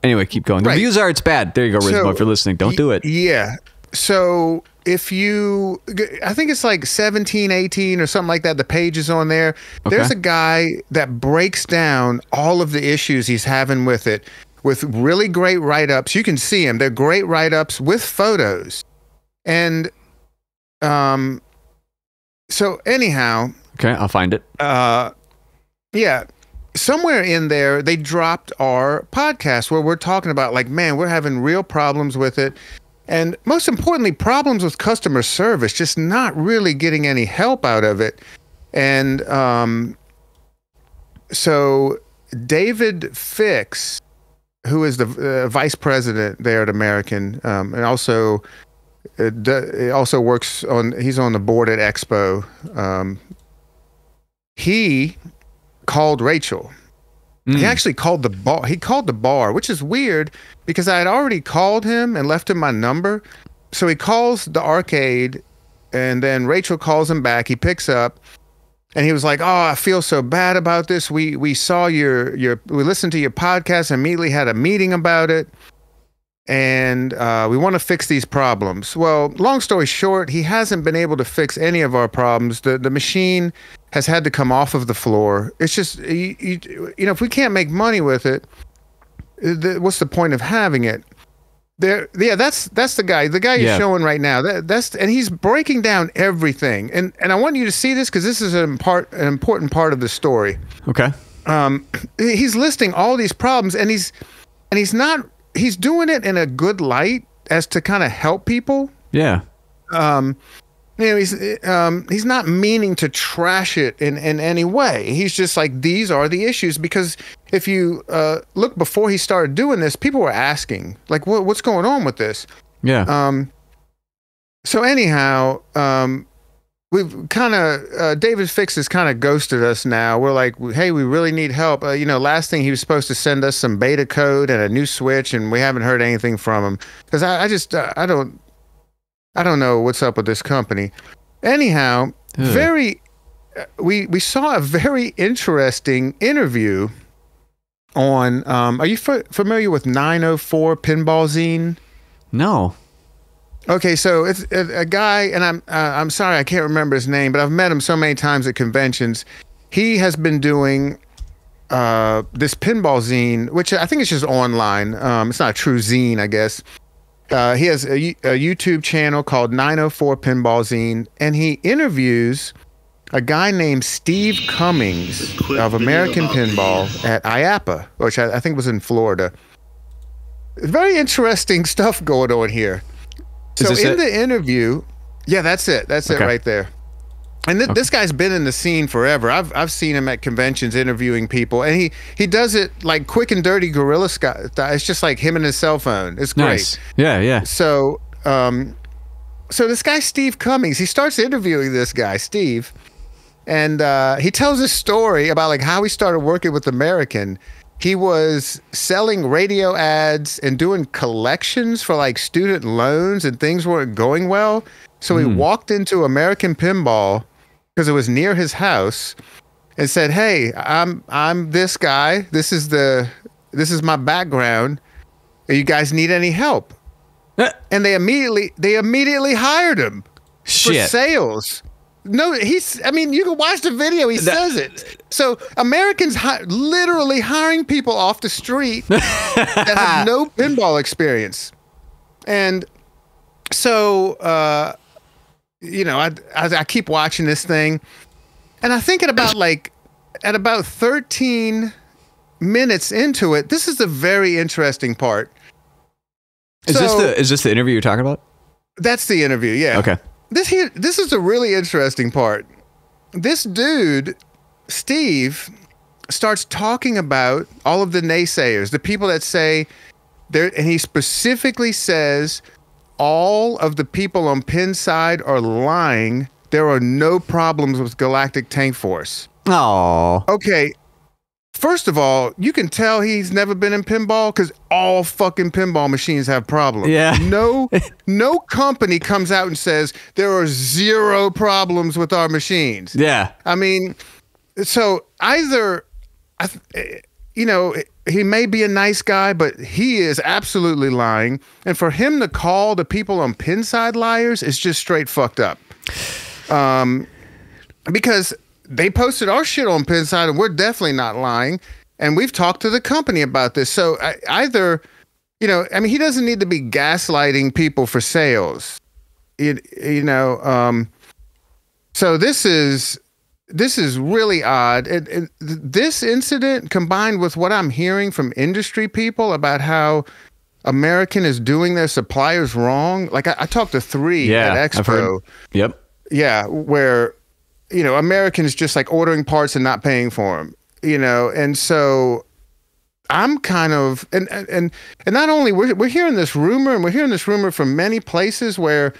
Anyway, keep going. The reviews are it's bad. There you go, Rismo. If you're listening, don't do it. Yeah. So I think it's like 17, 18 or something like that. The page is on there. Okay. There's a guy that breaks down all of the issues he's having with it with really great write-ups. You can see them. They're great write-ups with photos. And so anyhow. Okay, I'll find it. Yeah. Somewhere in there, they dropped our podcast where we're talking about like, man, we're having real problems with it. And most importantly, problems with customer service, just not really getting any help out of it. And so David Fix, who is the vice president there at American, and also works he's on the board at Expo. He called Rachel. He actually called the bar. He called the bar, which is weird because I had already called him and left him my number. So he calls the arcade and then Rachel calls him back. He picks up and he was like, oh, I feel so bad about this. We saw we listened to your podcast and immediately had a meeting about it. And we want to fix these problems. Well, long story short, he hasn't been able to fix any of our problems. The machine has had to come off of the floor. It's just, if we can't make money with it, what's the point of having it? That's the guy. The guy you're showing right now. And he's breaking down everything. And I want you to see this because this is an important part of the story. Okay. He's listing all these problems, and he's doing it in a good light as to kind of help people. Yeah. he's not meaning to trash it in any way. He's just like, these are the issues. Because if you look before he started doing this, people were asking, like, what's going on with this? Yeah. So anyhow, we've kind of David Fix has kind of ghosted us now. We're like, hey, we really need help. Last thing he was supposed to send us some beta code and a new switch, and we haven't heard anything from him because I don't know what's up with this company. Anyhow, we saw a very interesting interview on. Are you familiar with 904 Pinball Zine? No. Okay, so it's a guy, and I'm sorry I can't remember his name, but I've met him so many times at conventions. He has been doing this pinball zine, which I think is just online. It's not a true zine, I guess. He has a YouTube channel called 904 Pinball Zine, and he interviews a guy named Steve Cummings of American Pinball at IAPA, which I think was in Florida. Very interesting stuff going on here. So in the interview, yeah, that's it. That's it right there. And this guy's been in the scene forever. I've seen him at conventions interviewing people, and he does it like quick and dirty guerrilla style. It's just like him and his cell phone. It's great. Nice. Yeah. So this guy Steve Cummings, he starts interviewing this guy Steve, and he tells a story about like how he started working with American. He was selling radio ads and doing collections for like student loans, and things weren't going well. So he walked into American Pinball because it was near his house and said, "Hey, I'm this guy. This is my background. You guys need any help?" And they immediately hired him for sales. No, you can watch the video. He says it. So Americans literally hiring people off the street that have no pinball experience. And so, I keep watching this thing, and I think at about 13 minutes into it, this is a very interesting part. Is this the interview you're talking about? That's the interview. Yeah. Okay. This is a really interesting part. This dude, Steve, starts talking about all of the naysayers, the people that say there, and he specifically says all of the people on Pin's side are lying. There are no problems with Galactic Tank Force. Oh. Okay. First of all, you can tell he's never been in pinball because all fucking pinball machines have problems. Yeah. No company comes out and says there are zero problems with our machines. Yeah. I mean, so either, he may be a nice guy, but he is absolutely lying. And for him to call the people on Pinside liars is just straight fucked up. Because they posted our shit on Pinside, and we're definitely not lying. And we've talked to the company about this. So either, he doesn't need to be gaslighting people for sales. So this is really odd. This incident, combined with what I'm hearing from industry people about how American is doing their suppliers wrong. Like I talked to 3 at Expo. I've heard. Yep. Yeah, where Americans just like ordering parts and not paying for them, and so I'm kind of, and not only we're hearing this rumor, and we're hearing this rumor from many places where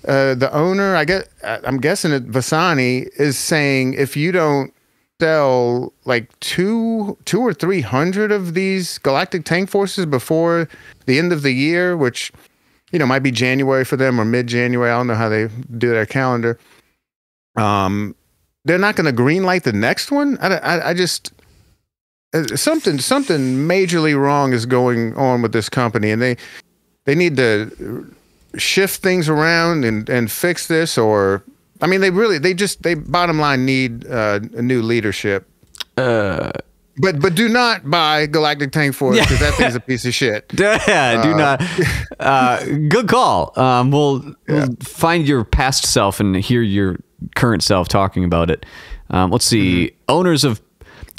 the owner, I'm guessing at Vasani, is saying if you don't sell like 200 or 300 of these Galactic Tank Forces before the end of the year, which might be January for them or mid-January. I don't know how they do their calendar. They're not going to green light the next one. I just something majorly wrong is going on with this company, and they need to shift things around and fix this. Or they bottom line need a new leadership. But do not buy Galactic Tank Force because that thing's a piece of shit. Yeah, do not. Good call. We'll find your past self and hear your current self talking about it. Let's see. Owners of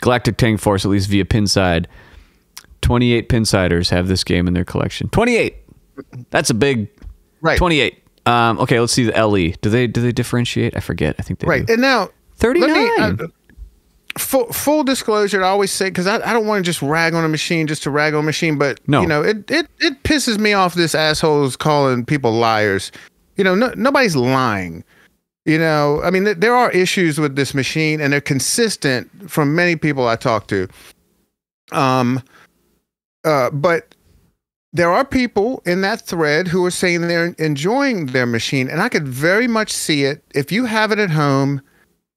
Galactic Tank Force, at least via Pinside, 28 Pinsiders have this game in their collection. 28. That's a big... Right. 28. Okay, let's see the LE. Do they differentiate? I forget. I think they right. do. And now 39. Full disclosure, I always say, because I don't want to just rag on a machine just to rag on a machine, but No. you know, it pisses me off, this assholes calling people liars. You know, nobody's lying. You know, I mean, there are issues with this machine, and they're consistent from many people I talk to. But there are people in that thread who are saying they're enjoying their machine, and I could very much see it. If you have it at home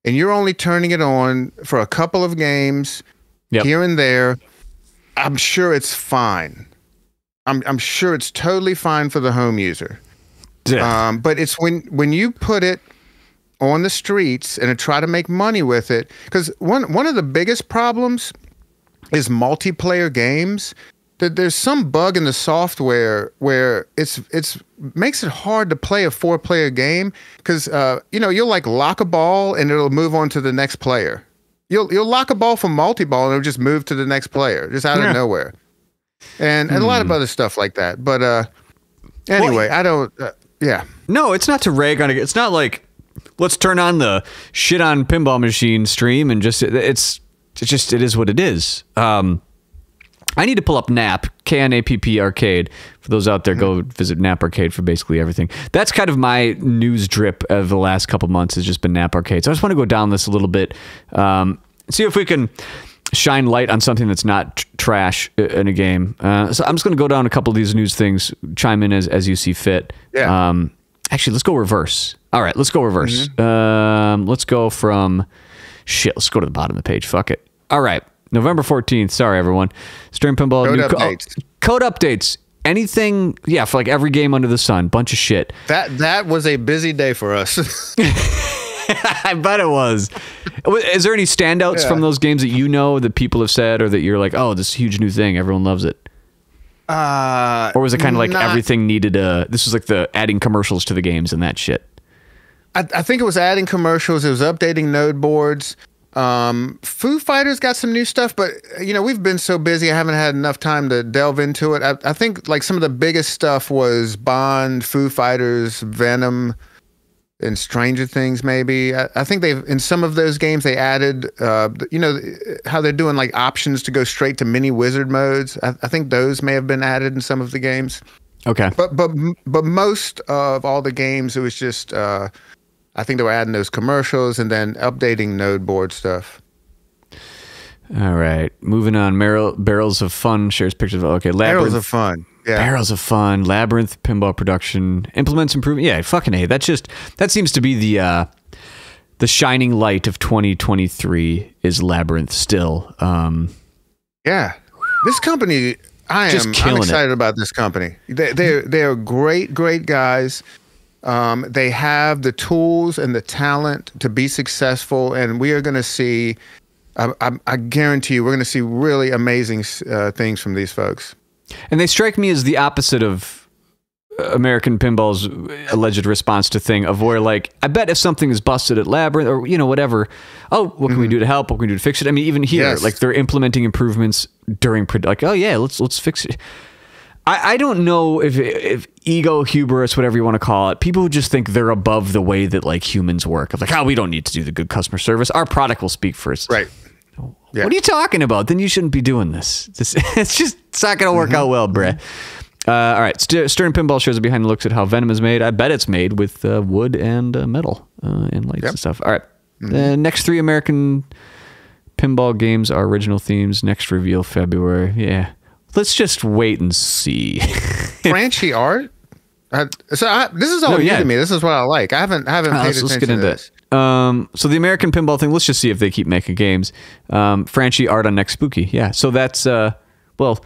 and you're only turning it on for a couple of games here and there, I'm sure it's fine. I'm sure it's totally fine for the home user. Yeah. But it's when you put it on the streets and try to make money with it, because one of the biggest problems is multiplayer games. That there's some bug in the software where it's makes it hard to play a 4-player game, because you know, you'll like lock a ball and it'll move on to the next player. You'll lock a ball from multi-ball and it'll just move to the next player just out of nowhere, and a lot of other stuff like that. But anyway, I don't. Yeah. No, it's not to rag on it. It's not like let's turn on the shit on pinball machine stream and just it is what it is. I need to pull up NAP, KNAPP Arcade. For those out there, go visit NAP Arcade for basically everything. That's kind of my news drip of the last couple months, has just been NAP Arcade. So I just want to go down this a little bit, see if we can shine light on something that's not trash in a game. So I'm just going to go down a couple of these news things, chime in as you see fit. Yeah. Actually, let's go reverse. All right, let's go reverse. Let's go from... Shit, let's go to the bottom of the page. Fuck it. All right. November 14th. Sorry, everyone. Stream Pinball. Code updates. Code updates. Anything, yeah, for like every game under the sun. Bunch of shit. That was a busy day for us. I bet it was. Is there any standouts from those games that you know that people have said, or that you're like, oh, this huge new thing, everyone loves it? Or was it kind of like everything needed this was like the adding commercials to the games and that shit? I think it was adding commercials. It was updating node boards. Foo Fighters got some new stuff, but you know, we've been so busy, I haven't had enough time to delve into it. I think like some of the biggest stuff was Bond, Foo Fighters, Venom, and Stranger Things. Maybe I think they've, in some of those games, they added you know, how they're doing like options to go straight to mini wizard modes. I think those may have been added in some of the games. Okay, but most of all the games, it was just I think they were adding those commercials and then updating node board stuff. All right. Moving on. Barrels of Fun shares pictures of, okay, Labyrinth. Barrels of Fun. Yeah. Barrels of Fun. Labyrinth Pinball Production. Implements improvement. Yeah, fucking A. That seems to be the shining light of 2023 is Labyrinth still. Yeah. This company, I'm excited about this company. They're great guys. They have the tools and the talent to be successful, and we are going to see, I guarantee you, we're going to see really amazing things from these folks. And they strike me as the opposite of American Pinball's alleged response to thing of where, like, I bet if something is busted at Labyrinth or, you know, whatever, oh, what can we do to help? What can we do to fix it? I mean, even here, like, they're implementing improvements during, like, oh yeah, let's fix it. I don't know if ego, hubris, whatever you want to call it, people who just think they're above the way that like humans work. Of like, oh, we don't need to do the good customer service. Our product will speak for us. Right. Yeah. What are you talking about? Then you shouldn't be doing this. It's not going to work out well, bruh. All right. Stern Pinball shows behind the looks at how Venom is made. I bet it's made with wood and metal and lights and stuff. All right. The next 3 American pinball games are original themes. Next reveal February. Yeah. Let's just wait and see. Franchi art? This is all new to me. This is what I like. I haven't paid attention let's get into to this. So the American Pinball thing, let's just see if they keep making games. Franchi art on next Spooky. Yeah. So that's, let's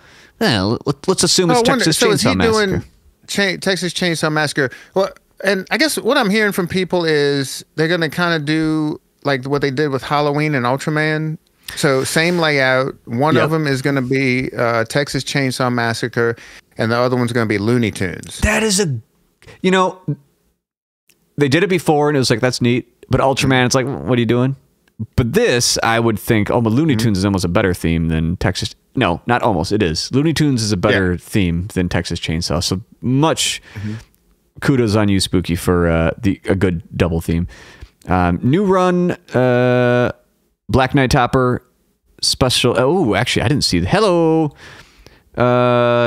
assume it's Texas Chainsaw Massacre. Texas Chainsaw Massacre. Well, and I guess what I'm hearing from people is they're going to kind of do like what they did with Halloween and Ultraman. So same layout. One of them is going to be Texas Chainsaw Massacre, and the other one's going to be Looney Tunes. That is you know, they did it before, and it was like, that's neat. But Ultraman, it's like, what are you doing? But this, I would think, but Looney Tunes is almost a better theme than Texas. No, not almost. It is. Looney Tunes is a better theme than Texas Chainsaw. So much kudos on you, Spooky, for a good double theme. New run, Black Knight Topper special. Oh, actually, I didn't see the hello.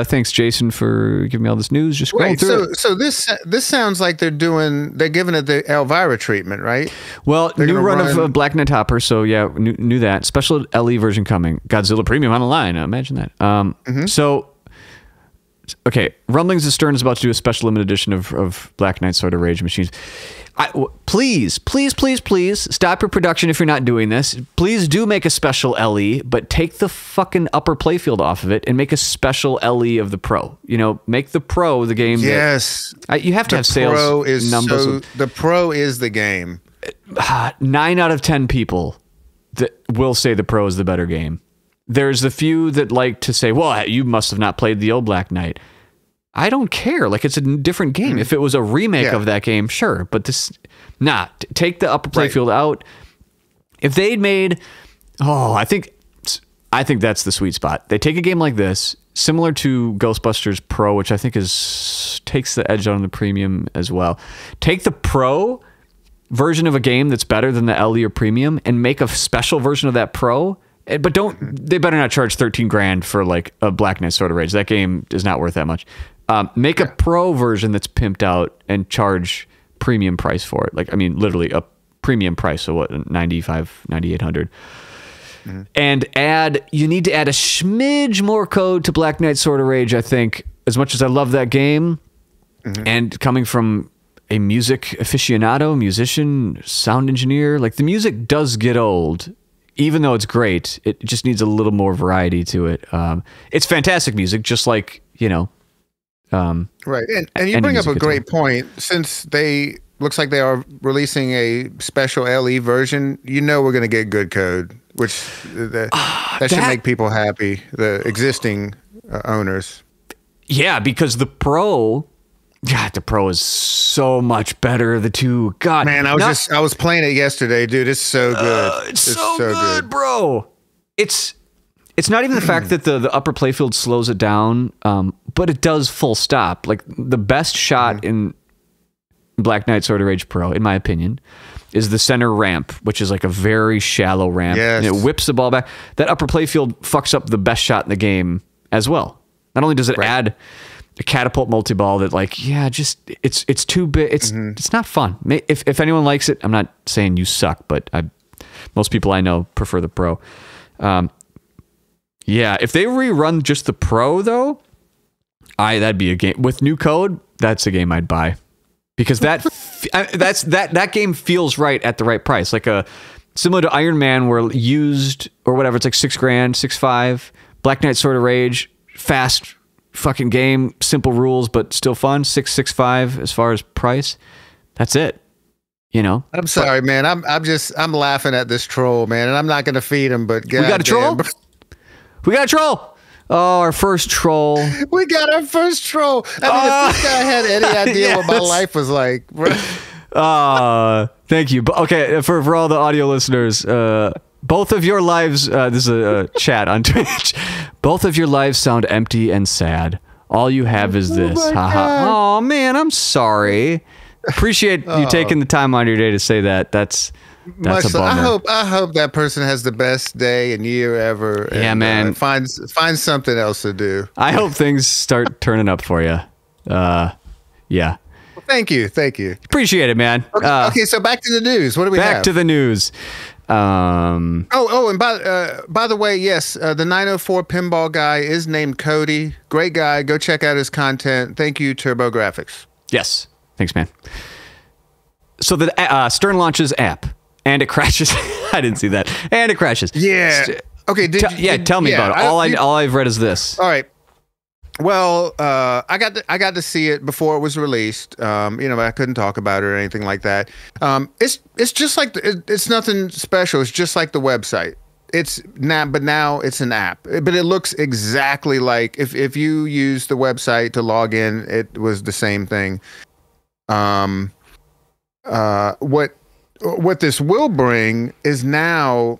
Thanks, Jason, for giving me all this news. Just going through. So this sounds like they're giving it the Elvira treatment, right? Well, new run of Black Knight Topper. So yeah, knew that special LE version coming. Godzilla Premium on the line. Imagine that. So. Okay, Rumblings of Stern is about to do a special limited edition of Black Knight Sword of Rage machines. Please stop your production if you're not doing this. Please do make a special LE, but take the fucking upper playfield off of it and make a special LE of the Pro. You know, make the Pro the game. Yes. You have to have sales numbers. The Pro is the game. 9 out of 10 people that will say the Pro is the better game. There's a few that like to say, well, you must have not played the old Black Knight. I don't care. Like, it's a different game. If it was a remake of that game, sure. But this, take the upper playfield out. If they'd made, I think that's the sweet spot. They take a game like this, similar to Ghostbusters Pro, which I think takes the edge on the premium as well. Take the Pro version of a game that's better than the LE or premium and make a special version of that Pro. But they better not charge 13 grand for like a Black Knight Sword of Rage. That game is not worth that much. Make a Pro version that's pimped out and charge premium price for it. Like, I mean, literally a premium price. So what, 9,800. And you need to add a smidge more code to Black Knight Sword of Rage, I think, as much as I love that game. And coming from a music aficionado, musician, sound engineer, like the music does get old. Even though it's great, it just needs a little more variety to it. It's fantastic music, just like, right. And you bring up a great point. Since looks like they are releasing a special LE version, we're going to get good code, which that should make people happy, the existing owners. Yeah, because the Pro... God, the Pro is so much better. The two, God, man, I was playing it yesterday, dude. It's so good. It's so good, bro. It's not even the fact that the upper playfield slows it down, but it does full stop. Like the best shot in Black Knight Sword of Rage Pro, in my opinion, is the center ramp, which is like a very shallow ramp. Yes. And it whips the ball back. That upper playfield fucks up the best shot in the game as well. Not only does it add a catapult multi-ball that it's too big. It's not fun. If anyone likes it, I'm not saying you suck, but most people I know prefer the Pro. If they rerun just the Pro though, that'd be a game with new code. That's a game I'd buy because that game feels right at the right price. Like similar to Iron Man, where used or whatever, it's like $6 grand, 6.5. Black Knight Sword of Rage, fast fucking game, simple rules, but still fun. 6.65 as far as price. That's it. I'm sorry, man. I'm laughing at this troll, man, and I'm not gonna feed him. But we got a troll. We got a troll. Oh, our first troll. We got our first troll. I mean, if this guy had any idea what my life was like, thank you. Okay, for all the audio listeners, both of your lives, this is a chat on Twitch. Both of your lives sound empty and sad. All you have is this. Oh man, I'm sorry. Appreciate you taking the time out of your day to say that. That's a bummer. I hope that person has the best day and year ever. Yeah, and, man. Find something else to do. I hope things start turning up for you. Yeah. Well, thank you. Appreciate it, man. Okay, so back to the news. What do we have? Back to the news. And by the way, yes, the 904 pinball guy is named Cody. Great guy. Go check out his content. Thank you, Turbo Graphics. Yes. Thanks, man. So the Stern launches app and it crashes. I didn't see that. And it crashes. Yeah. Okay. Tell me about it. All I've read is this. All right. Well, I got to see it before it was released. I couldn't talk about it or anything like that. It's just like it's nothing special. It's just like the website. But now it's an app. But it looks exactly like if you use the website to log in, it was the same thing. What this will bring is now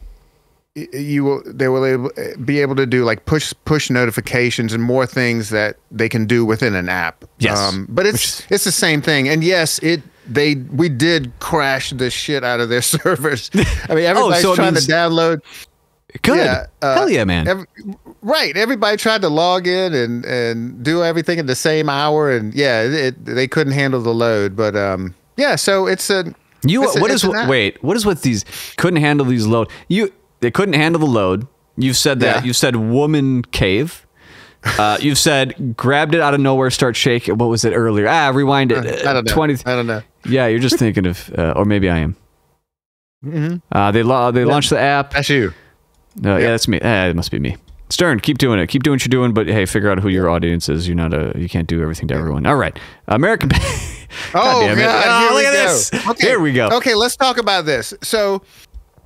they will be able to do like push notifications and more things that they can do within an app. Yes. But it's the same thing. And yes, we did crash the shit out of their servers. I mean, everybody's trying to download. Good. Yeah, hell yeah, man. Right. Everybody tried to log in and do everything in the same hour, and they couldn't handle the load. But so it's a what is with these couldn't handle these load? They couldn't handle the load. You've said that. You said woman cave. You've said grabbed it out of nowhere, start shaking. What was it earlier? Rewind it. I don't know. I don't know. Yeah, you're just thinking of, or maybe I am. Mm-hmm. They launched the app. That's you. Yeah, that's me. It must be me. Stern, keep doing it. Keep doing what you're doing, but hey, figure out who your audience is. You're not you can't do everything to everyone. All right, American. God, look at this. Okay. Here we go. Okay, let's talk about this. So,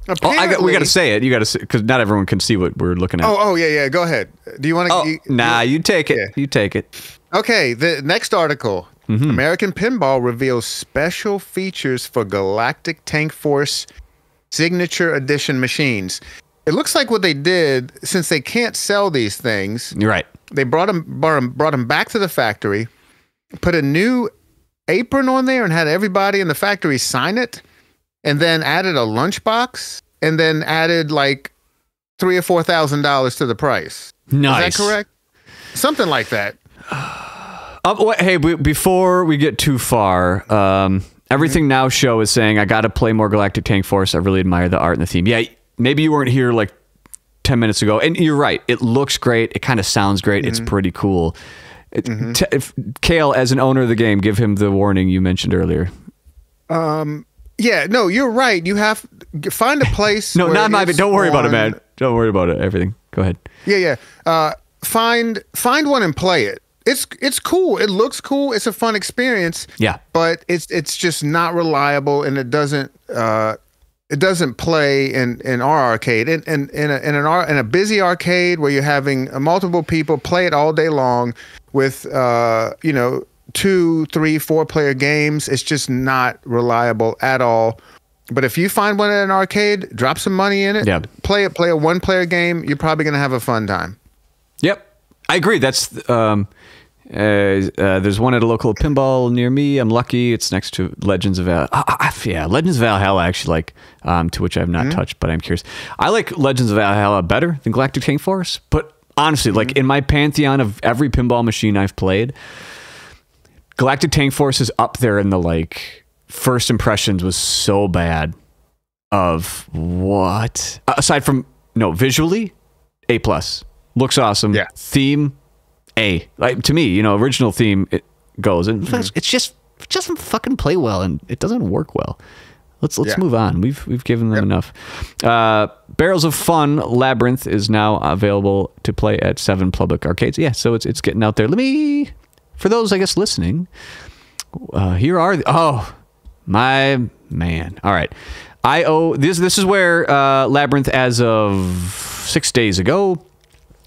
we got to say it. You got to say, because not everyone can see what we're looking at. Yeah. Go ahead. Do you want to? Nah, you take it. Yeah. You take it. Okay, the next article. Mm-hmm. American Pinball reveals special features for Galactic Tank Force Signature Edition machines. It looks like what they did, since they can't sell these things. You're right. They brought them back to the factory, put a new apron on there, and had everybody in the factory sign it, and then added a lunchbox, and then added like $3,000 or $4,000 to the price. Nice. Is that correct? Something like that. Hey, before we get too far, Everything Now show is saying, I got to play more Galactic Tank Force. I really admire the art and the theme. Yeah, maybe you weren't here like 10 minutes ago. And you're right. It looks great. It kind of sounds great. It's pretty cool. Cale, as an owner of the game, give him the warning you mentioned earlier. Yeah, no, you're right. You have to find a place. No, not my. Don't worry about it, man. Don't worry about it. Everything. Go ahead. Yeah. Find one and play it. It's cool. It looks cool. It's a fun experience. Yeah. But it's just not reliable, and it doesn't play in our arcade. In a busy arcade where you're having multiple people play it all day long with 2, 3, 4 player games. It's just not reliable at all. But if you find one at an arcade, drop some money in it. Yeah. Play a 1-player game. You're probably gonna have a fun time. Yep, I agree. That's there's one at a local pinball near me. I'm lucky. It's next to Legends of Valhalla. Legends of Valhalla, I actually like, to which I have not touched, but I'm curious. I like Legends of Valhalla better than Galactic Tank Force, but honestly, like in my pantheon of every pinball machine I've played, Galactic Tank Force is up there in the like first impressions was so bad of what aside from visually A+. Looks awesome. Yeah. Theme, A. Like to me, original theme it goes, and it just doesn't fucking play well, and it doesn't work well. Let's move on. We've given them enough. Barrels of Fun Labyrinth is now available to play at 7 public arcades. Yeah, so it's getting out there. For those I guess listening, here are my man. All right, this is where Labyrinth as of 6 days ago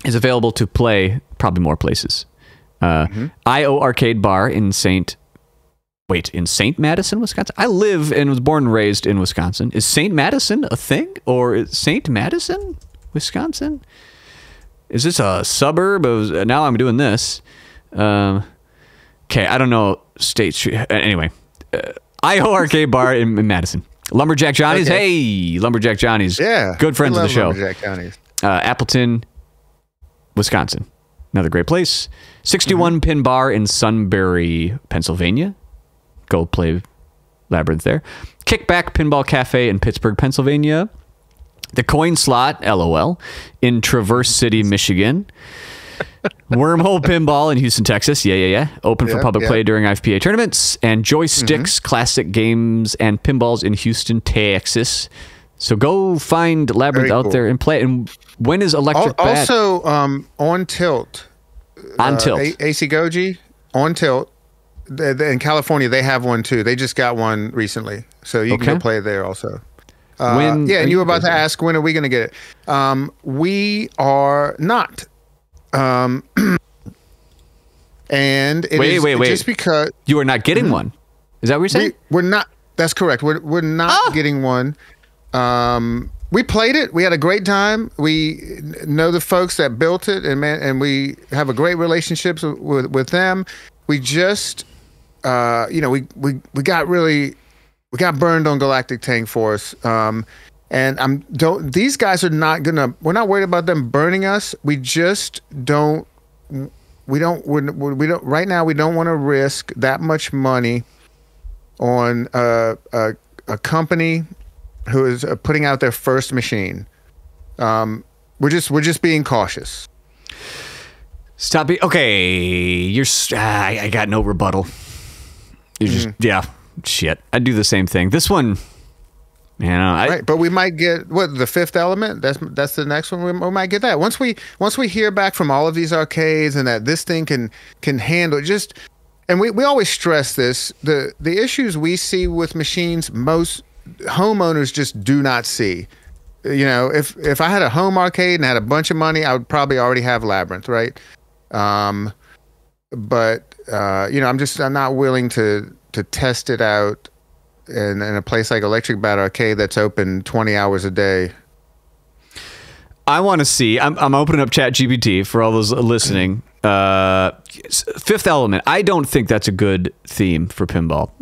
is available to play probably more places. IO Arcade Bar in St. Madison, Wisconsin. I live and was born and raised in Wisconsin. Is St. Madison a thing? Or is St. Madison, Wisconsin? Is this a suburb of... Now I'm doing this. Okay, I don't know State Street. Anyway. IO Arcade Bar in Madison. Lumberjack Johnny's. Okay. Hey, Lumberjack Johnny's. Yeah. Good friends of the show. Lumberjack Johnny's. Appleton, Wisconsin. Another great place. 61 Pin Bar in Sunbury, Pennsylvania. Go play Labyrinth there. Kickback Pinball Cafe in Pittsburgh, Pennsylvania. The Coin Slot, LOL, in Traverse City, Michigan. Wormhole Pinball in Houston, Texas. Yeah. Open for public play during IFPA tournaments. And Joysticks Classic Games and Pinballs in Houston, Texas. So go find Labyrinth out there and play. And when is Electric back? Also, on Tilt. On Tilt. AC Goji, on Tilt. In California, they have one too. They just got one recently. So you can go play there also. And you were about to ask, when are we going to get it? We are not. And wait. Just because... You are not getting one? Is that what you're saying? We're not. That's correct. We're not getting one. we played it. We had a great time. We know the folks that built it, and we have a great relationships with them. We just, we got burned on Galactic Tank Force. And these guys are not gonna. We're not worried about them burning us. We just don't. We don't. Right now, we don't want to risk that much money on a company who is putting out their first machine. We're just being cautious. Stop it. Okay, I got no rebuttal. You're just shit. I'd do the same thing. This one, man. Right, but we might get the Fifth Element. That's the next one. We might get that once we hear back from all of these arcades and that this thing can handle just. And we always stress this. The issues we see with machines, most homeowners just do not see. If I had a home arcade and had a bunch of money, I would probably already have Labyrinth, right? I'm not willing to test it out in a place like Electric Bat Arcade that's open 20 hours a day. I want to see. I'm opening up ChatGPT for all those listening. Fifth Element. I don't think that's a good theme for pinball.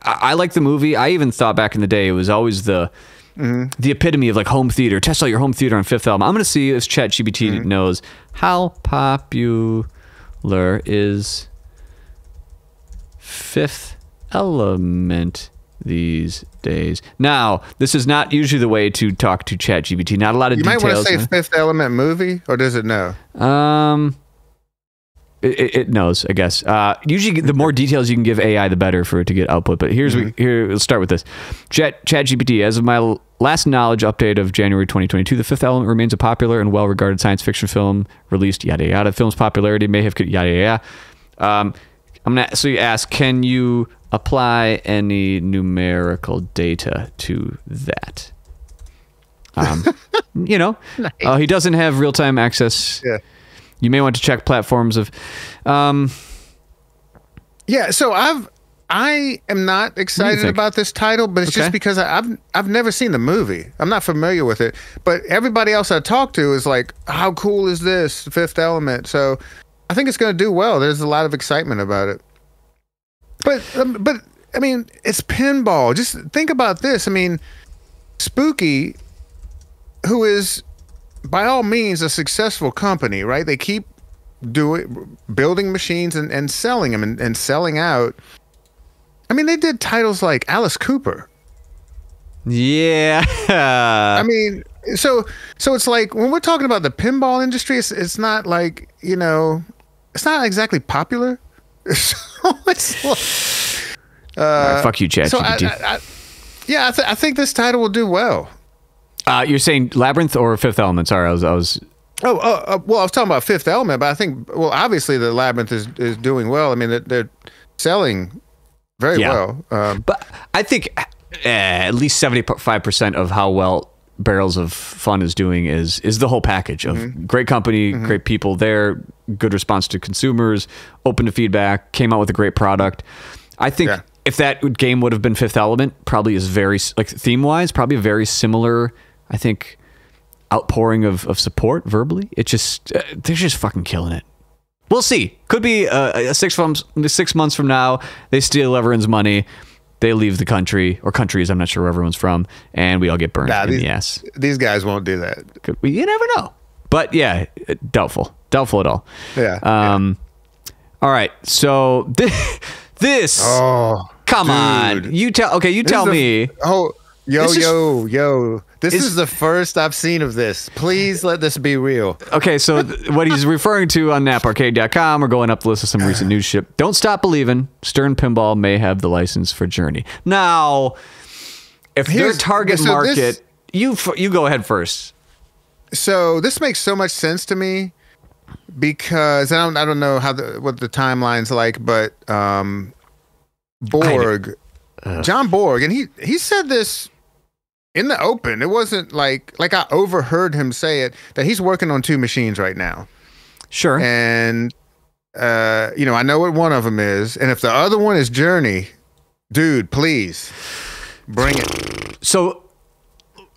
I like the movie. I even thought back in the day it was always the epitome of like home theater. Test out your home theater on Fifth Element. I'm going to see if ChatGPT knows how popular is Fifth Element these days. Now, this is not usually the way to talk to ChatGPT. Not a lot of details. You might want to say Fifth Element movie, or does it know? It knows, I guess. Usually, the more details you can give AI, the better for it to get output. But let's start with this. ChatGPT, as of my last knowledge update of January 2022, The Fifth Element remains a popular and well-regarded science fiction film released, yada, yada. The film's popularity may have, yada, yada. So you ask, can you apply any numerical data to that? Nice. He doesn't have real-time access. Yeah. You may want to check platforms of. So I am not excited about this title, but it's just because I've never seen the movie. I'm not familiar with it. But everybody else I talk to is like, how cool is this Fifth Element? So I think it's going to do well. There's a lot of excitement about it. But I mean, it's pinball. Just think about this. I mean, Spooky, who is by all means a successful company, right? They keep building machines and selling them and selling out. I mean, they did titles like Alice Cooper. Yeah. I mean, so it's like when we're talking about the pinball industry, it's not like, it's not exactly popular. So it's like, right, fuck you, ChatGPT. I think this title will do well. You're saying Labyrinth or Fifth Element? Sorry, I was. Well, I was talking about Fifth Element, but I think, obviously the Labyrinth is doing well. I mean, they're selling very well. But I think at least 75% of how well Barrels of Fun is doing is the whole package of great company, great people there, good response to consumers, open to feedback, came out with a great product. I think if that game would have been Fifth Element, probably is very, like theme-wise, probably a very similar, I think, outpouring of support verbally. It just, they're just fucking killing it. We'll see. Could be 6 months from now, they steal everyone's money, they leave the country, or countries, I'm not sure where everyone's from, and we all get burned in the ass. These guys won't do that. You never know. But yeah, doubtful. Doubtful at all. Yeah. All right, so this. Oh, come on. You tell me. Yo. This is the first I've seen of this. Please let this be real. Okay, so what he's referring to on naparcade.com, we're going up the list of some recent news ship. Don't Stop Believin'. Stern Pinball may have the license for Journey. Now, if their target market, you go ahead first. So this makes so much sense to me because I don't know what the timeline's like, but John Borg, and he said this in the open. It wasn't like I overheard him say it, that he's working on 2 machines right now. Sure. And I know what one of them is, and if the other one is Journey, dude, please bring it. So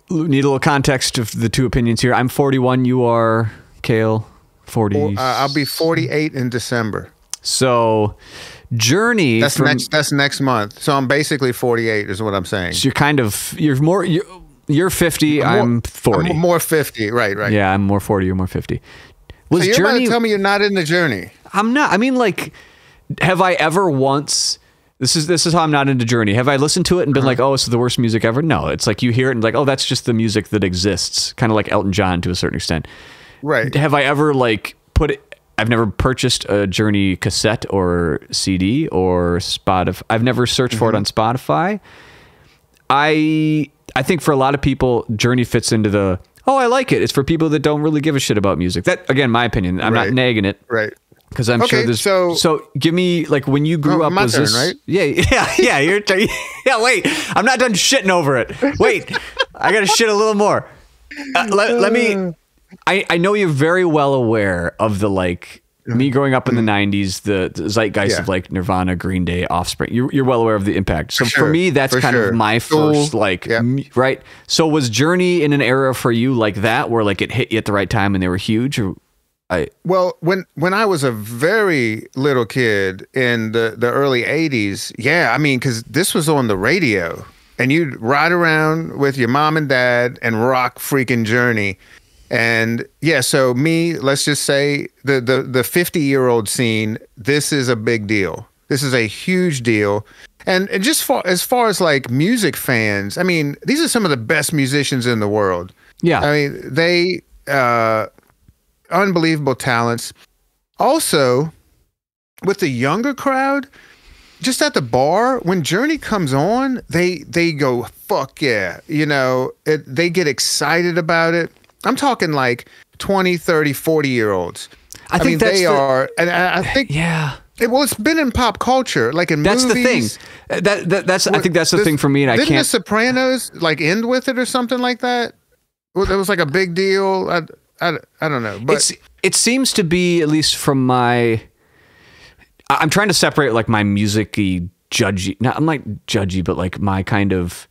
need a little context of the two opinions here. I'm 41. You are, Cale, 40. I'll be 48 in December. So Journey. That's next month. So I'm basically 48 is what I'm saying. So you're 50. I'm 40. I'm more 50. Right. Yeah, I'm more 40. You're more 50. So you're about to tell me you're not in the Journey. I'm not. I mean, like, have I ever once... This is how I'm not into Journey. Have I listened to it and been like, oh, it's the worst music ever? No, it's like you hear it and like, oh, that's just the music that exists. Kind of like Elton John to a certain extent. Right. Have I ever like I've never purchased a Journey cassette or CD or Spotify. I've never searched for it on Spotify. I think for a lot of people, Journey fits into the, oh, I like it. It's for people that don't really give a shit about music. That, again, my opinion. I'm not nagging it. Right. Because I'm sure there's... So give me, like, when you grew up... My turn, right? Yeah, you're... Yeah, wait. I'm not done shitting over it. Wait. I got to shit a little more. Let me... I know you're very well aware of the, like... Me growing up in the 90s, the zeitgeist of, like, Nirvana, Green Day, Offspring. You're well aware of the impact. So for me, that's kind of my first, like... Right? So was Journey in an era for you like that, where, like, it hit you at the right time and they were huge, or... Well, when I was a very little kid in the early 80s, yeah, I mean, because this was on the radio, and you'd ride around with your mom and dad and rock freaking Journey. And yeah, so let's just say the 50-year-old scene, this is a big deal. This is a huge deal. And just as far as like music fans, I mean, these are some of the best musicians in the world. Yeah. I mean, they... unbelievable talents. Also, with the younger crowd, just at the bar, when Journey comes on, they go, fuck yeah. You know, they get excited about it. I'm talking like 20, 30, 40-year-olds. I think they are. And I think... Yeah. Well, it's been in pop culture, like in movies. That's the thing. I think that's the thing for me, and I can't... Didn't The Sopranos like end with it or something like that? Well, it was like a big deal. I don't know, but it seems to be, at least from I'm trying to separate like my music-y judgy. I'm like judgy, but like my kind of.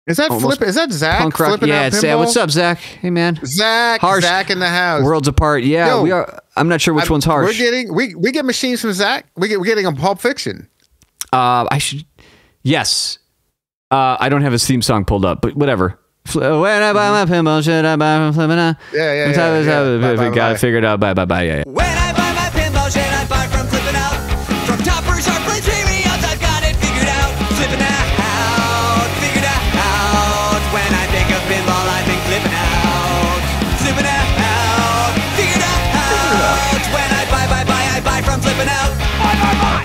Is that Zach? Punk rock? Yeah, what's up, Zach? Hey, man. Zach in the house. Worlds apart. Yeah, we are. I'm not sure which one's harsh. We get machines from Zach. We're getting a Pulp Fiction. I should. Yes. I don't have his theme song pulled up, but whatever. When I buy my pinball, should I buy from Flippin' Out? Yeah. We got it figured out. Bye. Yeah. When I buy my pinball, should I buy from Flippin' Out? From Topper, Sharp, Blades, Premiums, I've got it figured out. Flippin' out, figured out. When I think of pinball, I think flippin' out. Flippin' out, figured out. When I buy from Flippin' Out.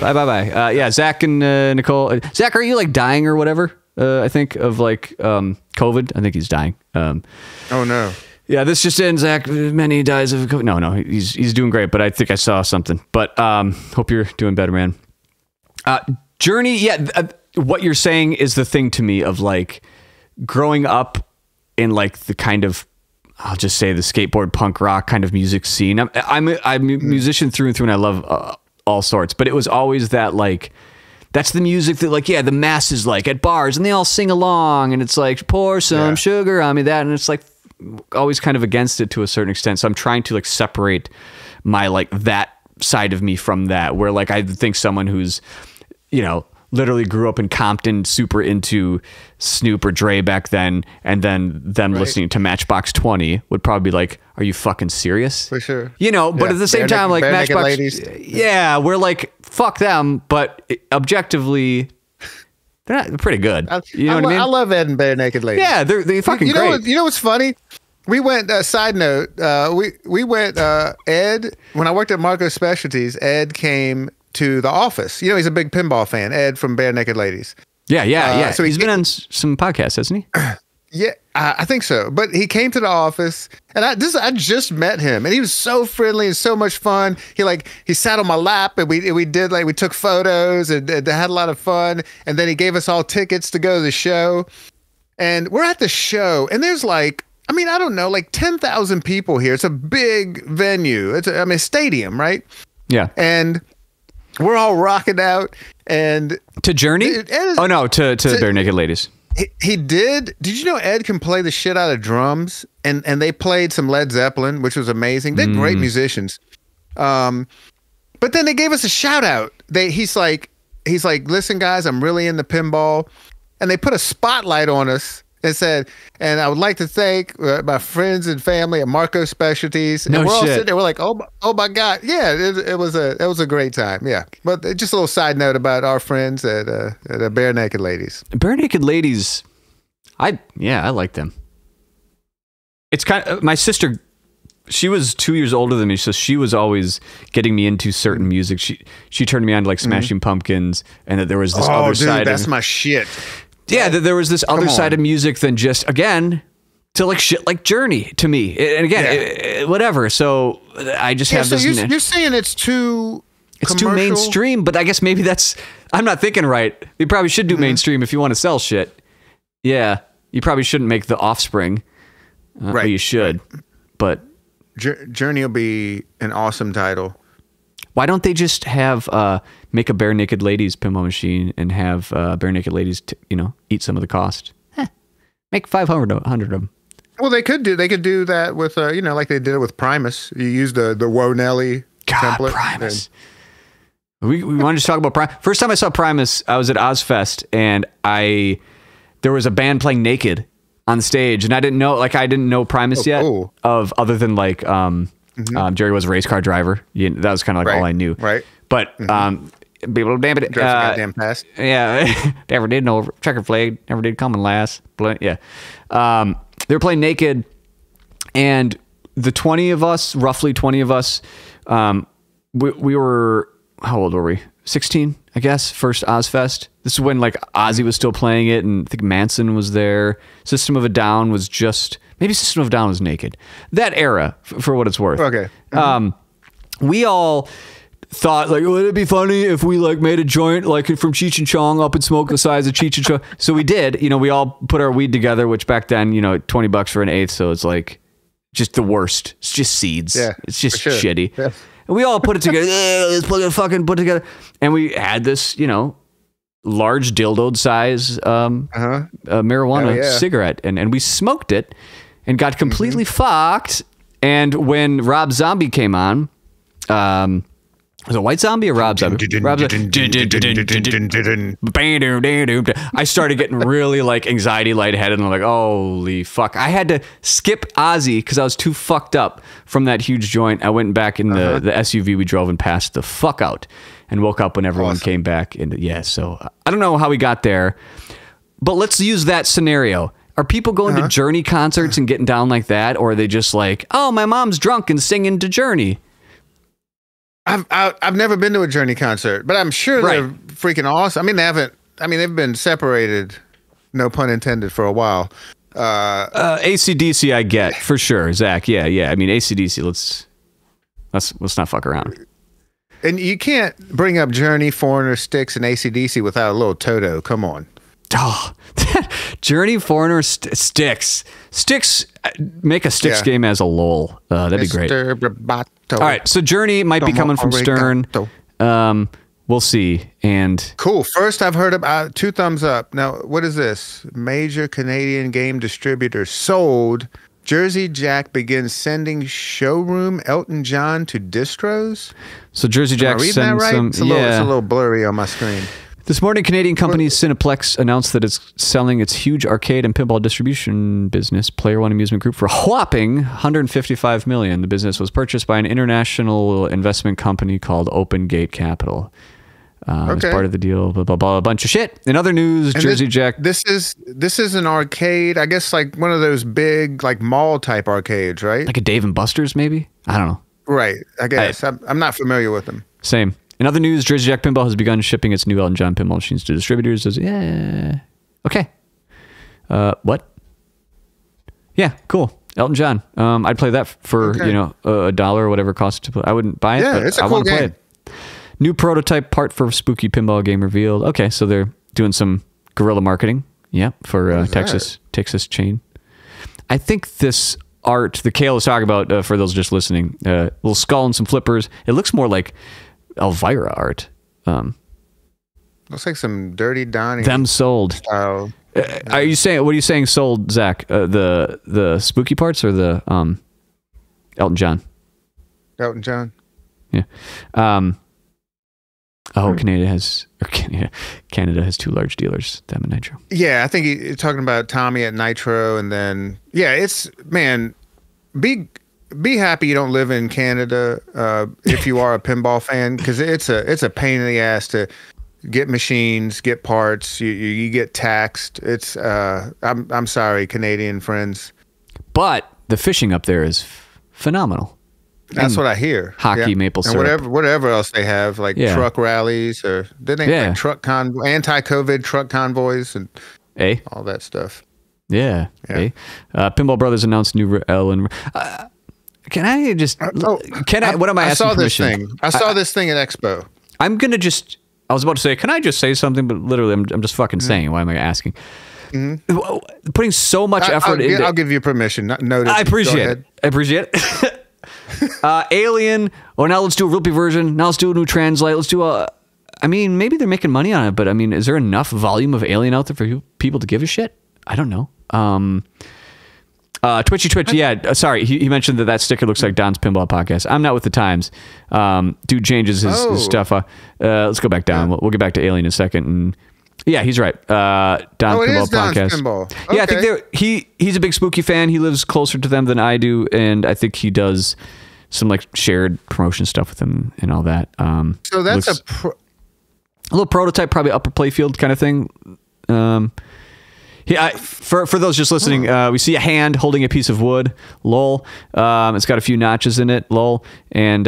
Bye. Yeah, Zach and Nicole. Zach, are you like dying or whatever? I think of like COVID. I think he's dying. Oh no. Yeah, this just in. Zach, many dies of COVID. No, he's doing great. But I think I saw something. But hope you're doing better, man. Journey. Yeah, what you're saying is the thing to me of like growing up in like the kind of, I'll just say the skateboard punk rock kind of music scene. I'm a musician through and through, and I love all sorts. But it was always that like. That's the music that, like, yeah, the masses like at bars, and they all sing along, and it's like, pour some sugar on me, that, and it's like always kind of against it to a certain extent. So I'm trying to like separate my like that side of me from that, where like I think someone who's, you know, literally grew up in Compton, super into Snoop or Dre back then, and then them listening to Matchbox 20 would probably be like, are you fucking serious? For sure. You know, but at the same time, like Matchbox, yeah, we're like, fuck them, but objectively, they're pretty good. You know what I mean? I love Ed and Bare Naked Ladies. Yeah, they're fucking great. You know what's funny? We went, side note, we went, Ed, when I worked at Marco's Specialties, Ed came to the office. You know, he's a big pinball fan, Ed from Bare Naked Ladies. Yeah. So he's been on some podcasts, hasn't he? Yeah, I think so. But he came to the office, and I just met him, and he was so friendly and so much fun. He sat on my lap, and we took photos and had a lot of fun. And then he gave us all tickets to go to the show. And we're at the show, and there's like, I mean, I don't know, like 10,000 people here. It's a big venue. It's a stadium, right? Yeah. And we're all rocking out, and to Journey. To Bare Naked Ladies. He did. Did you know Ed can play the shit out of drums? And they played some Led Zeppelin, which was amazing. They're great musicians. But then they gave us a shout out. He's like, listen, guys, I'm really into pinball. And they put a spotlight on us and said, and I would like to thank my friends and family at Marco Specialties. And we're all sitting there. We're like, oh my God. Yeah, it was a great time. Yeah. But just a little side note about our friends at Bare Naked Ladies. Bare Naked Ladies. I like them. It's kind of, my sister, she was 2 years older than me, so she was always getting me into certain music. She turned me on to like Smashing Pumpkins, and that there was this other side. That's my shit. Yeah, there was this other side of music than just, again, to like shit like Journey to me. And again, whatever. So I just have this. You're saying it's too too mainstream, but I guess maybe I'm not thinking right. You probably should do mainstream if you want to sell shit. Yeah, you probably shouldn't make The Offspring. Right. Well, you should. Right. But Journey will be an awesome title. Why don't they just have make a Bare Naked Ladies pinball machine and have Bare Naked Ladies eat some of the cost? Make 500 of them. Well, they could do that with like they did it with Primus. You use the Whoa Nelly template. Primus. We want to just talk about Primus. First time I saw Primus, I was at Ozfest, and there was a band playing naked on stage, and I didn't know Primus yet. Cool. Other than like Jerry was a race car driver. That was kind of like all I knew. Right. But people, damn it, goddamn fast. Yeah, never did no checker flag. Never did come in last. Yeah. They were playing naked, and the roughly 20 of us, we were, how old were we? 16, I guess. First Ozfest. This is when like Ozzy was still playing it, and I think Manson was there. System of a Down was just. Maybe System of a Down was naked. That era, for what it's worth. Okay. We all thought, like, would it be funny if we, like, made a joint, like, from Cheech and Chong up and smoked the size of Cheech and Chong? So we did. We all put our weed together, which back then, $20 for an eighth, so it's, like, just the worst. It's just seeds. Yeah, it's just shitty. Yeah. And we all put it together. Let's put it together. And we had this, large dildo size marijuana cigarette. And we smoked it. And got completely fucked. And when Rob Zombie came on, was it White Zombie or Rob Zombie? I started getting really like anxiety lightheaded, and I'm like, holy fuck. I had to skip Ozzy because I was too fucked up from that huge joint. I went back in the SUV we drove and passed the fuck out and woke up when everyone came back. And so I don't know how we got there, but let's use that scenario. Are people going to Journey concerts and getting down like that? Or are they just like, oh, my mom's drunk and singing to Journey? I've never been to a Journey concert, but I'm sure they're freaking awesome. I mean, they've been separated, no pun intended, for a while. AC/DC I get, for sure, Zach. Yeah. I mean, AC/DC, let's not fuck around. And you can't bring up Journey, Foreigner, Styx, and AC/DC without a little Toto. Come on. Oh, Journey, Foreigner, Styx. Make a Styx game as a LOL. That'd be great. All right, so Journey might be coming from Stern. We'll see. And cool. First, I've heard about 2 thumbs up. Now, what is this? Major Canadian game distributor sold. Jersey Jack begins sending showroom Elton John to distros. So Jersey Jack sends some. It's a little blurry on my screen. This morning, Canadian company Cineplex announced that it's selling its huge arcade and pinball distribution business, Player One Amusement Group, for a whopping $155 million. The business was purchased by an international investment company called Open Gate Capital. As part of the deal, blah, blah, blah, a bunch of shit. In other news, Jersey Jack. This is an arcade, I guess, like one of those big, like mall-type arcades, right? Like a Dave & Buster's, maybe? I don't know. Right, I guess. I'm not familiar with them. Same. In other news, Jersey Jack Pinball has begun shipping its new Elton John pinball machines to distributors. Okay. What? Yeah, cool. Elton John. I'd play that for $1 or whatever it costs to play. I wouldn't buy it, but it's a I cool want to play game. it. New prototype part for spooky pinball game revealed. Okay, so they're doing some guerrilla marketing. Yeah, for Texas chain. I think this art the Cale is talking about, for those just listening, little skull and some flippers. It looks more like Elvira art. Looks like some Dirty Donnie. Them sold. Style. Are you saying? What are you saying? Sold, Zach? The spooky parts or the Elton John? Elton John. Yeah. Canada has 2 large dealers. Them and Nitro. Yeah, I think you're talking about Tommy at Nitro, and then be happy you don't live in Canada if you are a pinball fan, because it's a pain in the ass to get machines, get parts. You get taxed. It's I'm sorry, Canadian friends, but the fishing up there is phenomenal. That's what I hear. Hockey, maple syrup, and whatever else they have, like truck rallies, or like anti-COVID truck convoys and all that stuff. Yeah. Pinball Brothers announced new Ellen. Can I just? What am I asking permission? I saw this thing at Expo. I'm gonna just. I was about to say, can I just say something? But literally, I'm just fucking saying. Why am I asking? Putting so much effort into. I'll give you permission. Noted. I appreciate it. Alien. Oh, now let's do a Rupee version. Now let's do a new translate. Let's do a. I mean, maybe they're making money on it, but I mean, is there enough volume of Alien out there for people to give a shit? I don't know. Twitch. Yeah, sorry. He mentioned that sticker looks like Don's Pinball Podcast. I'm not with the times. Dude changes his stuff. Let's go back down. We'll get back to Alien in a second. And yeah, he's right. Don's Pinball Podcast. Pinball. Okay. Yeah, I think he's a big spooky fan. He lives closer to them than I do, and I think he does some like shared promotion stuff with them and all that. So that's a little prototype, probably upper playfield kind of thing. For those just listening, we see a hand holding a piece of wood. Lol. It's got a few notches in it. Lol. And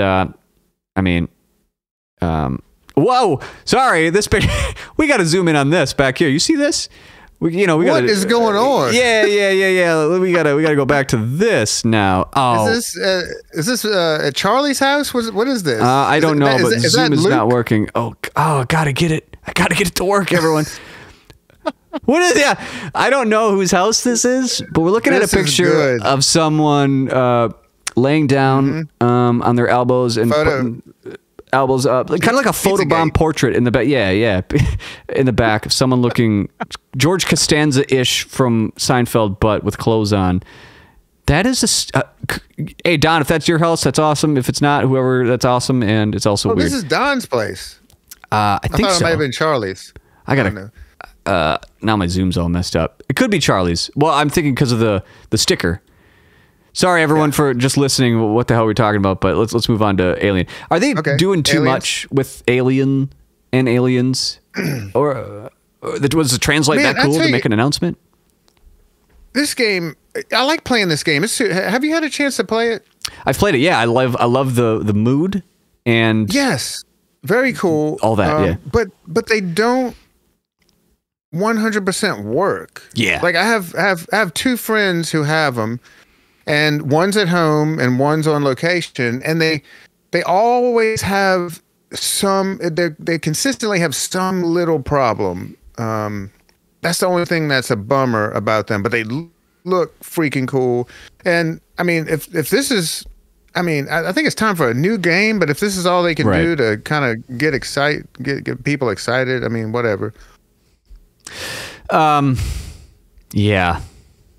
whoa! Sorry, this we got to zoom in on this back here. You see this? What is going on? Yeah. We gotta go back to this now. Oh, is this at Charlie's house? What is this? I don't know, but Zoom is not working. Oh, gotta get it. I gotta get it to work, everyone. What is I don't know whose house this is, but we're looking at a picture of someone laying down on their elbows and putting elbows up, kind of like a photobomb portrait in the back. Yeah, in the back of someone looking George Costanza-ish from Seinfeld, but with clothes on. That is hey Don, if that's your house, that's awesome. If it's not, whoever, that's awesome, and it's also weird. This is Don's place. I think thought so. It might have been Charlie's. I don't know. Now my zoom's all messed up. It could be Charlie's. Well, I'm thinking because of the sticker. Sorry, everyone, for just listening. What the hell are we talking about? But let's move on to Alien. Are they doing too much with Alien and Aliens, or was the translate that cool to make an announcement? This game, I like playing this game. Have you had a chance to play it? I've played it. Yeah, I love the mood and yes, very cool. All that, yeah. But they don't 100% work. Yeah, like I have two friends who have them. And one's at home and one's on location, and they always have they consistently have some little problem. That's the only thing that's a bummer about them, but they look freaking cool. And I mean, if this is, I mean, I think it's time for a new game, but if this is all they can do to kind of get people excited, I mean, whatever. Yeah.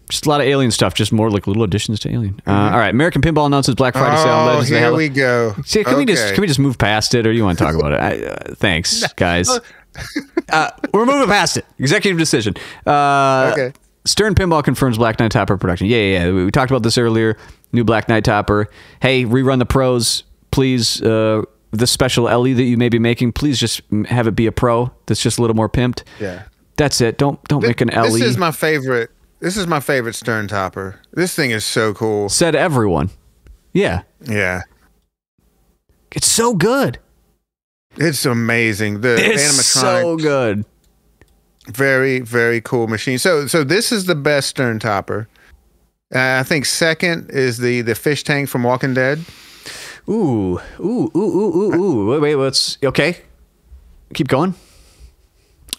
Just a lot of Alien stuff, just more like little additions to Alien. All right, American Pinball announces Black Friday sale on Legends. Here we go. See, can we just move past it, or do you want to talk about it? Thanks, guys. We're moving past it. Executive decision. Okay. Stern Pinball confirms Black Knight Topper production. Yeah. We talked about this earlier. New Black Knight Topper. Hey, rerun the pros, please. The special LE that you may be making, please just have it be a pro. That's just a little more pimped. Yeah. That's it. Don't make an LE. This is my favorite. This is my favorite Stern Topper. This thing is so cool. Said everyone. Yeah. Yeah. It's so good. It's amazing. The it's so good. Very, very cool machine. So this is the best Stern Topper. I think second is the fish tank from Walking Dead. Ooh. Wait, what's okay? Keep going.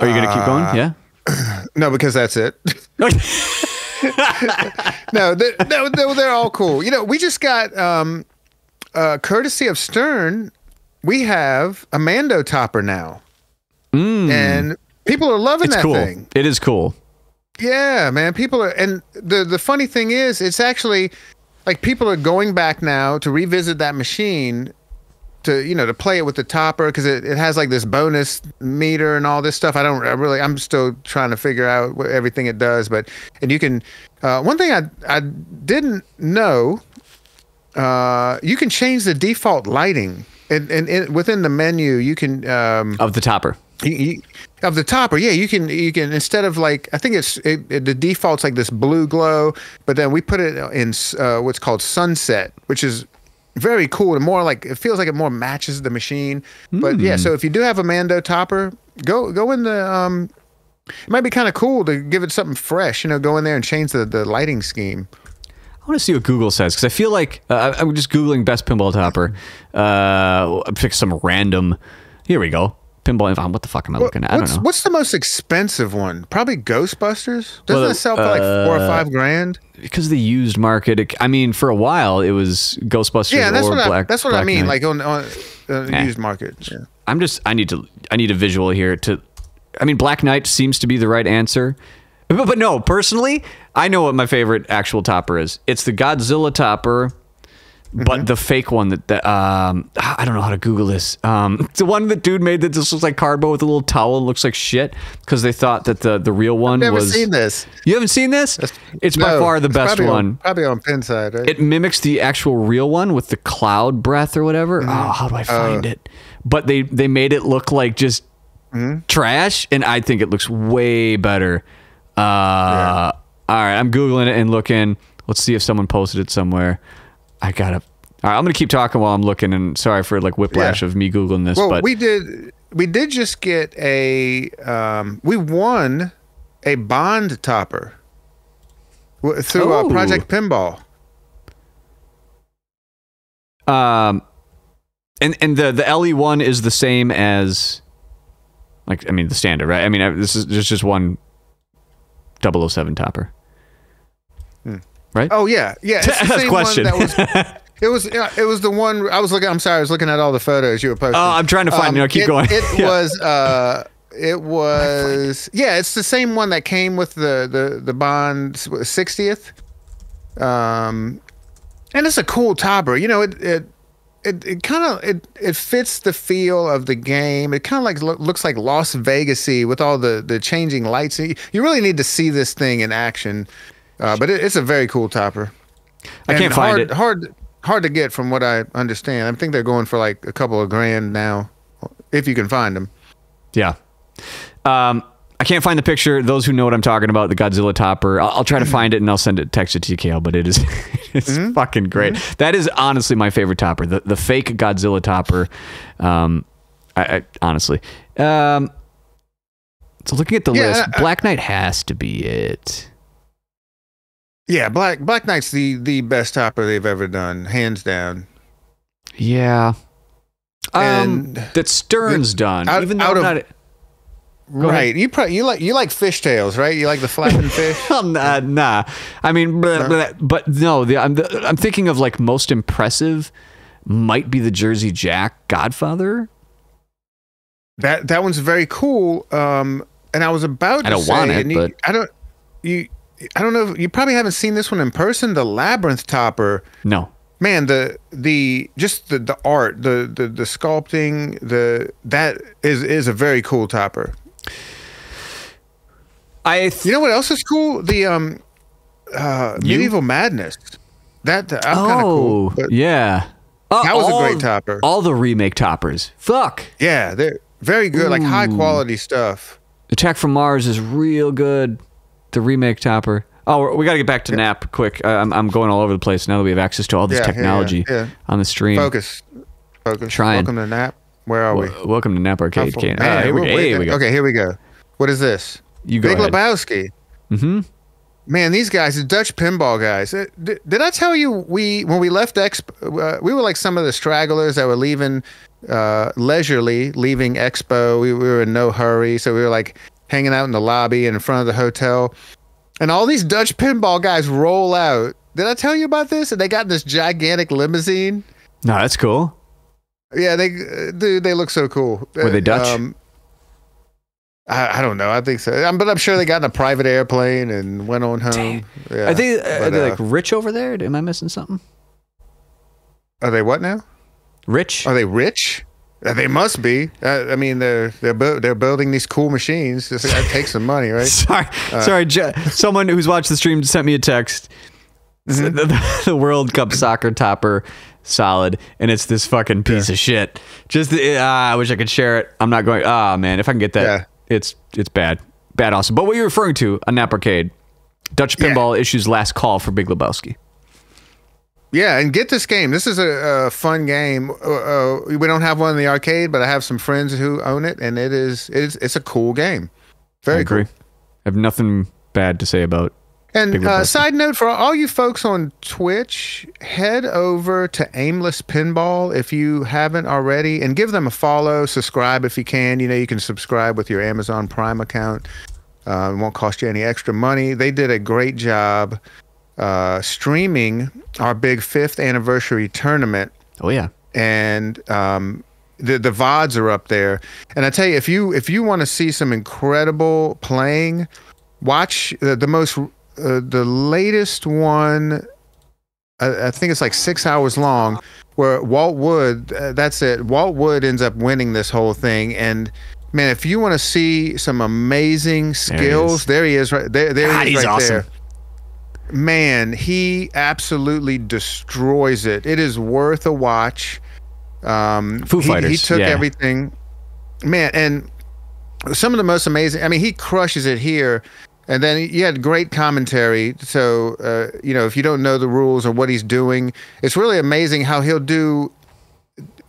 Are you gonna keep going? Yeah. No, because that's it. No, they're all cool. You know, we just got courtesy of Stern, we have a Mando Topper now, and people are loving that thing. It is cool. Yeah, man. People are, and the funny thing is, it's actually like people are going back now to revisit that machine to play it with the topper because it has like this bonus meter and all this stuff. I'm still trying to figure out everything it does, and you can. One thing I didn't know, you can change the default lighting and within the menu you can Of the topper. Of the topper, yeah, you can instead of like I think the default's like this blue glow, but then we put it in what's called sunset, which is very cool and more like it feels like it more matches the machine. But yeah, so if you do have a Mando topper, go in the it might be kind of cool to give it something fresh, go in there and change the lighting scheme. I want to see what Google says because I feel like I'm just Googling best pinball topper. Pick some random. Here we go. Pinball. What the fuck am I looking at? I don't know. What's the most expensive one? Probably Ghostbusters. Doesn't it sell for like $4 or $5 Because the used market. For a while it was Ghostbusters. Yeah, that's or what that's what Black I mean. Knight. Like on used market. Yeah. I need a visual here to. Black Knight seems to be the right answer, but no. Personally, I know what my favorite actual topper is. It's the Godzilla topper. But the fake one that I don't know how to Google this. The one that dude made that just looks like cardboard with a little towel and looks like shit because they thought that the real one was. I've never seen this. You haven't seen this? It's by far the best one. Probably on Pinside, right? It mimics the actual real one with the cloud breath or whatever. Oh, how do I find it? But they made it look like just trash, and I think it looks way better. All right, I'm Googling it and looking. Let's see if someone posted it somewhere. All right, I'm gonna keep talking while I'm looking, and sorry for like whiplash of me Googling this. Well, but we did just get we won a Bond topper through Project Pinball. And the LE1 is the same as the standard, right? This is just one 007 topper. Right? Oh yeah. It's the That's same question. One that was, it was the one I was looking. I'm sorry, I was looking at all the photos you were posting. Oh, I'm trying to find. Keep going. It was it's the same one that came with the Bond 60th. And it's a cool topper. It kind of fits the feel of the game. It kind of like looks like Las Vegas-y with all the changing lights. You really need to see this thing in action. But it's a very cool topper. I can't find it. Hard to get from what I understand. I think they're going for like a couple of $grand now, if you can find them. Yeah. I can't find the picture. Those who know what I'm talking about, the Godzilla topper, I'll try to find it and I'll text it to you, Cale, but it's fucking great. That is honestly my favorite topper, the fake Godzilla topper. I honestly. So looking at the list, Black Knight has to be it. Yeah, Black Knight's the best topper they've ever done, hands down. Yeah. That Stern's done, even though not. Right, you like fishtails, right? You like the flapping fish? Nah. But no. I'm thinking of like most impressive might be the Jersey Jack Godfather. That one's very cool. And I was about to say, want it, but I don't know. You probably haven't seen this one in person. The Labyrinth topper. No. Man, the art, the sculpting, that is a very cool topper. You know what else is cool? The Medieval Madness. That's kind of cool. Yeah. That was a great topper. All the remake toppers. Fuck. Yeah, they're very good, like high quality stuff. Attack from Mars is real good. The remake topper. Oh, we got to get back to Nap quick. I'm going all over the place now that we have access to all this technology on the stream. Focus. Trying. Welcome to Nap. Where are we? Welcome to Nap Arcade. Here we go. Okay, here we go. What is this? You go Big ahead. Lebowski. Mm-hmm. Man, these guys, the Dutch pinball guys. Did I tell you when we left Expo, we were like some of the stragglers that were leaving leisurely, leaving Expo. We were in no hurry, so we were like hanging out in the lobby and in front of the hotel. And all these Dutch pinball guys roll out. Did I tell you about this? And they got this gigantic limousine. No, that's cool. Yeah, they look so cool. Were they Dutch? I don't know. I think so. But I'm sure they got in a private airplane and went on home. Yeah. Are they like rich over there? Am I missing something? Are they what now? Rich? Are they rich? They must be. I mean, they're building these cool machines. That takes some money, right? Sorry. Someone who's watched the stream sent me a text. The World Cup soccer topper, solid, and it's this fucking piece of shit. Just I wish I could share it. I'm not going. Man, if I can get that, it's bad, awesome. But what you're referring to, a Nap Arcade, Dutch Pinball issues last call for Big Lebowski. Yeah, and get this game. This is a fun game. We don't have one in the arcade, but I have some friends who own it, and it's a cool game. Very cool. I have nothing bad to say about. And side note for all you folks on Twitch, head over to Aimless Pinball if you haven't already, and give them a follow, subscribe if you can. You know, you can subscribe with your Amazon Prime account. It won't cost you any extra money. They did a great job streaming our big 5th anniversary tournament. Oh yeah. And the VODs are up there. And I tell you, if you want to see some incredible playing, watch the latest one. I think it's like 6 hours long, where Walt Wood, that's it. Walt Wood ends up winning this whole thing. And man, if you want to see some amazing skills, there he is right there. There he is right awesome. There. Man, he absolutely destroys it. It is worth a watch. Foo Fighters. He took everything. Man, and some of the most amazing, I mean, he crushes it here. And then he had great commentary. So, if you don't know the rules or what he's doing, it's really amazing how he'll do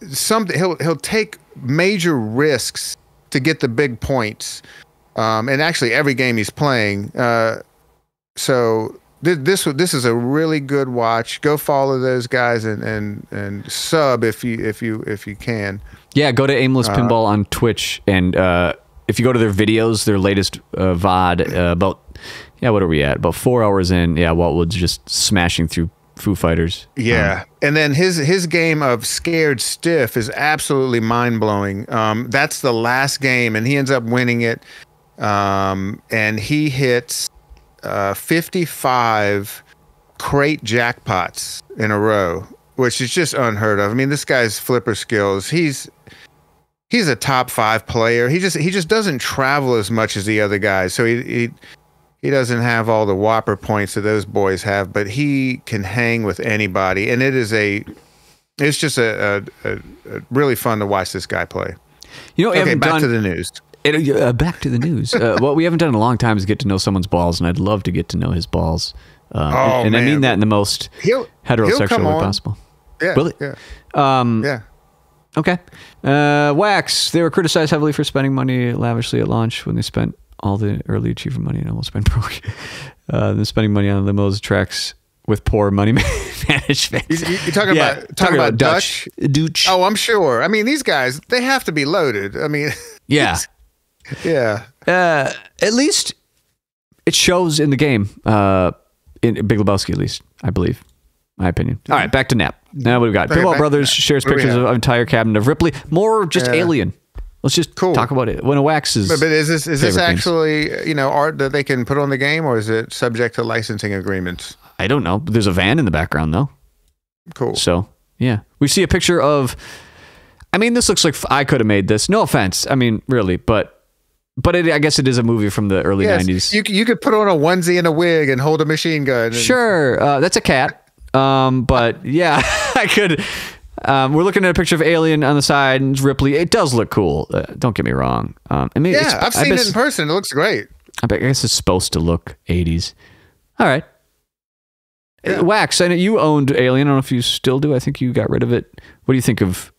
something. He'll take major risks to get the big points. And actually every game he's playing. So this is a really good watch. Go follow those guys and sub if you can. Yeah, go to Aimless Pinball on Twitch, and if you go to their videos, their latest VOD, what are we at? About 4 hours in, Walt Wood's just smashing through Foo Fighters. Yeah, and then his game of Scared Stiff is absolutely mind-blowing. That's the last game, and he ends up winning it, and he hits 55 crate jackpots in a row, which is just unheard of. I mean, this guy's flipper skills, he's a top 5 player. He just doesn't travel as much as the other guys. So he doesn't have all the whopper points that those boys have, but he can hang with anybody. And it's just a really fun to watch this guy play. Back to the news. Back to the news. What we haven't done in a long time is get to know someone's balls, and I'd love to get to know his balls. I mean that in the most heterosexual way possible. Yeah. Will it? Yeah. Yeah. Okay. Wax, they were criticized heavily for spending money lavishly at launch when they spent all the early achievement money and almost spent broke. They're spending money on limos, tracks with poor money management. You're talking about Dutch? Dutch. Oh, I'm sure. I mean, these guys, they have to be loaded. I mean, yeah. Yeah. At least it shows in the game, in Big Lebowski, at least, I believe. My opinion. All right, back to Nap. Now what we've got? Pinball Brothers shares pictures of an entire cabinet of Ripley. More just Alien. Let's just talk about it. When a Wax is. But is this actually art that they can put on the game, or is it subject to licensing agreements? I don't know. There's a van in the background though. Cool. So yeah, we see a picture of. I mean, this looks like I could have made this. No offense. I mean, really, but I guess it is a movie from the early 90s. You could put on a onesie and a wig and hold a machine gun. Sure, that's a cat. But yeah, I could. We're looking at a picture of Alien on the side and Ripley. It does look cool. Don't get me wrong. I've seen it in person. It looks great. I guess it's supposed to look 80s. All right. Yeah. Wax, I know you owned Alien. I don't know if you still do. I think you got rid of it. What do you think of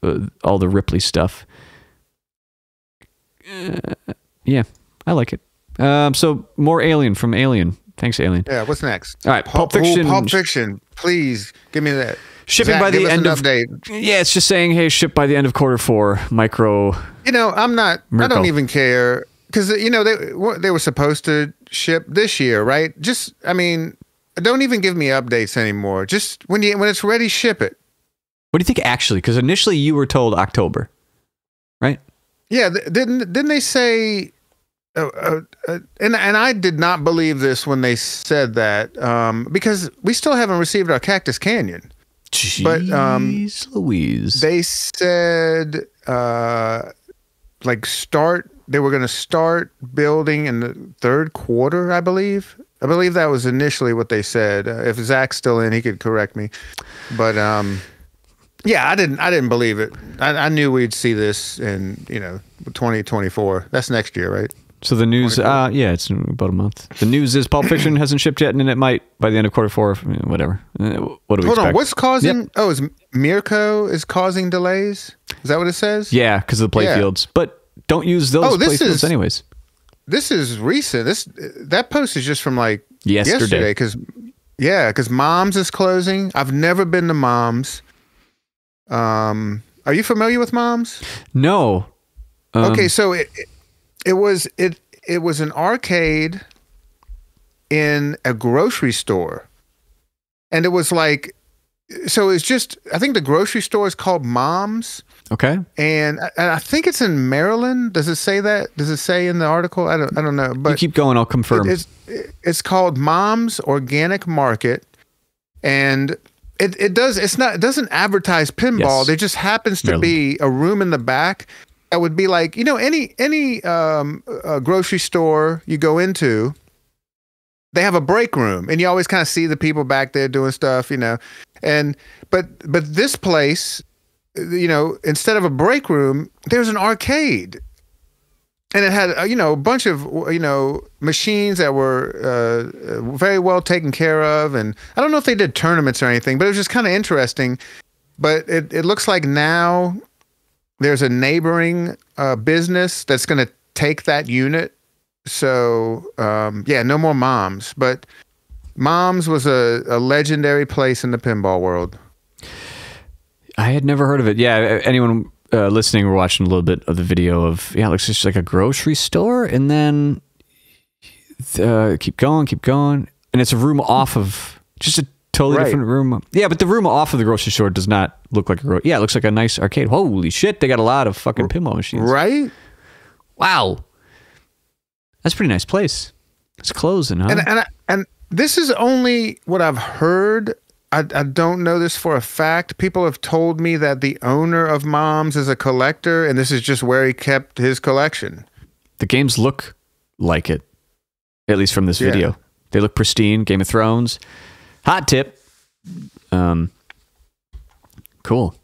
all the Ripley stuff? Yeah, I like it. So more Alien from Alien. Thanks, Alien. Yeah, what's next? All right, Pulp Fiction. Pulp Fiction, please give me that. Shipping Zach, by the end of update. Yeah, it's just saying, hey, ship by the end of Q4. Micro. I'm not. Miracle. I don't even care because they were supposed to ship this year, right? Don't even give me updates anymore. Just when it's ready, ship it. What do you think actually? Because initially you were told October, right? Yeah, didn't they say? and I did not believe this when they said that, because we still haven't received our Cactus Canyon. Jeez Louise. They said they were going to start building in the third quarter, I believe. I believe that was initially what they said. If Zach's still in, he could correct me. But yeah, I didn't believe it. I knew we'd see this in 2024. That's next year, right? So the news, yeah, it's about a month. The news is Pulp Fiction hasn't shipped yet, and it might by the end of quarter four, whatever. What do we expect? Hold on, what's causing? Yep. Oh, is Mirko is causing delays? Is that what it says? Yeah, because of the play fields. But don't use those play fields anyways. This is recent. That post is just from like yesterday. Because Moms is closing. I've never been to Moms. Are you familiar with Moms? No. Okay, so it was an arcade in a grocery store, and it was like, so it's just, I think the grocery store is called Moms. Okay. And I think it's in Maryland. Does it say that? Does it say in the article? I don't know. But you keep going. I'll confirm. It's called Mom's Organic Market, and it doesn't advertise pinball. Yes. There just happens to be a room in the back that would be like, any grocery store you go into, they have a break room, and you always kind of see the people back there doing stuff, and but this place, instead of a break room, there's an arcade, and it had a bunch of machines that were very well taken care of, and I don't know if they did tournaments or anything, but it was just kind of interesting. But it looks like now there's a neighboring business that's going to take that unit. So no more Moms, but Moms was a legendary place in the pinball world. I had never heard of it. Yeah, anyone listening, we're watching a little bit of the video of, it looks just like a grocery store, and then keep going, and it's a room off of, just a totally different room. Yeah, but the room off of the grocery store does not look like it looks like a nice arcade. Holy shit, they got a lot of fucking pinball machines. Right? Wow. That's a pretty nice place. It's closing, huh? And this is only what I've heard. I don't know this for a fact. People have told me that the owner of Moms is a collector, and this is just where he kept his collection. The games look like it, at least from this video. They look pristine. Game of Thrones. Hot tip. Cool.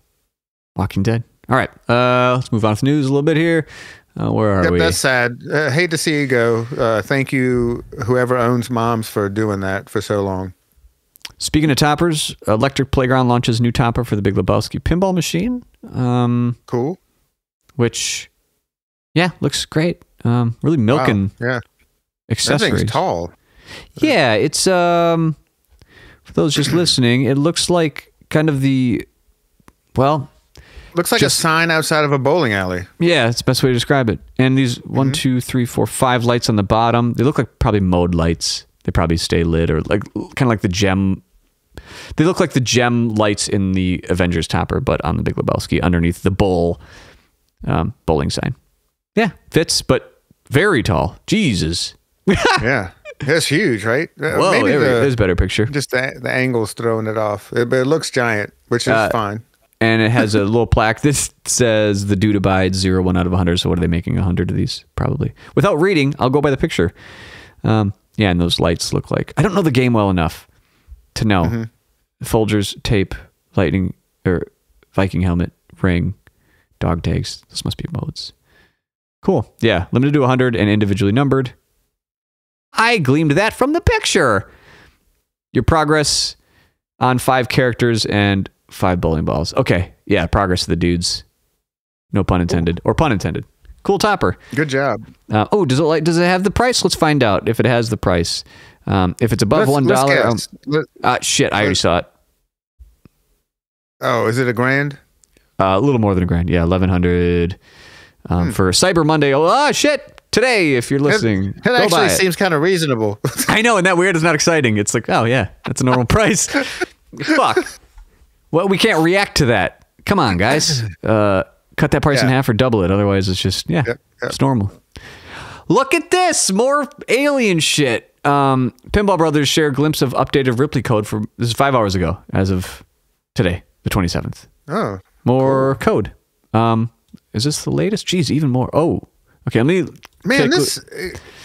Walking Dead. All right. Let's move on to the news a little bit here. Where are we? That's sad. Hate to see you go. Thank you, whoever owns Moms, for doing that for so long. Speaking of toppers, Electric Playground launches new topper for the Big Lebowski pinball machine. Cool. Which, looks great. Really milking accessories. That thing's tall. Yeah, it's for those just listening, it looks like kind of looks like a sign outside of a bowling alley. Yeah, it's the best way to describe it. And these 1, 2, 3, 4, 5 lights on the bottom, they look like probably mode lights. They probably stay lit, or like kind of like the gem. They look like the gem lights in the Avengers topper, but on the Big Lebowski underneath the bowling sign. Yeah, fits, but very tall. Jesus. Yeah, that's huge, right? Whoa, maybe there's a better picture. Just the angle's throwing it off, but it looks giant, which is fine. And it has a little plaque. This says the dude abides 0, 1 out of 100. So what are they making 100 of these? Probably. Without reading, I'll go by the picture. Yeah, and those lights look like, I don't know the game well enough to know. Mm-hmm. Folgers, tape, lightning, or Viking helmet, ring, dog tags. This must be modes. Cool. Yeah, limited to 100 and individually numbered. I gleamed that from the picture. Your progress on 5 characters and 5 bowling balls. Okay, yeah, progress of the dudes. No pun intended, or pun intended. Cool topper. Good job. Does it have the price? Let's find out if it has the price. If it's above $1, shit, I already saw it. Oh, is it $1,000? A little more than $1,000. Yeah, $1,100 for Cyber Monday. Oh shit! Today, if you're listening, it actually seems kind of reasonable. I know, and that weird is not exciting. It's like, oh yeah, that's a normal price. Fuck. Well, we can't react to that. Come on, guys. Cut that price in half or double it. Otherwise, it's just, it's normal. Look at this, more alien shit. Pinball Brothers share a glimpse of updated Ripley code for this is 5 hours ago, as of today, the 27th. Oh, more code. Is this the latest? Jeez, even more. Oh, okay. Let me. Man,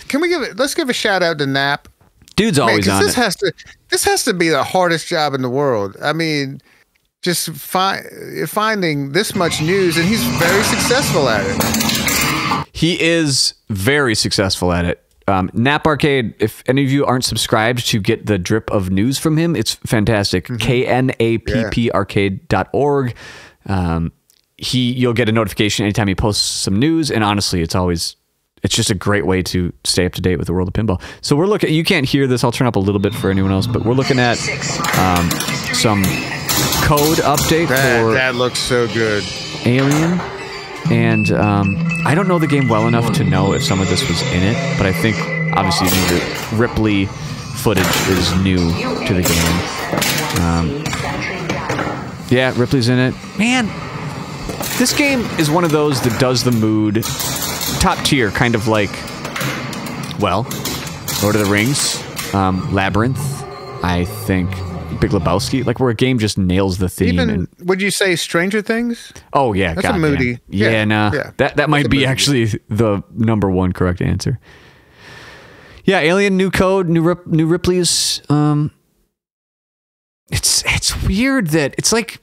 can we give it? Let's give a shout out to Nap. Dude's always on this it. This has to be the hardest job in the world. I mean, just finding this much news, and he's very successful at it. He is very successful at it. Nap Arcade, if any of you aren't subscribed to get the drip of news from him, it's fantastic. knapparcade.org. You'll get a notification anytime he posts some news, and honestly, it's just a great way to stay up to date with the world of pinball. So we're looking, you can't hear this, I'll turn up a little bit for anyone else, but we're looking at some code update for that looks so good. Alien. And I don't know the game well enough to know if some of this was in it, but I think obviously the Ripley footage is new to the game. Yeah, Ripley's in it. Man, this game is one of those that does the mood top tier, kind of like, well, Lord of the Rings, Labyrinth, I think Big Lebowski, like where a game just nails the theme. Even, would you say Stranger Things? Oh yeah, that's a moody. Yeah, nah. Yeah. That might be actually the number one correct answer. Yeah, Alien, new code, new Ripley's. It's weird that it's like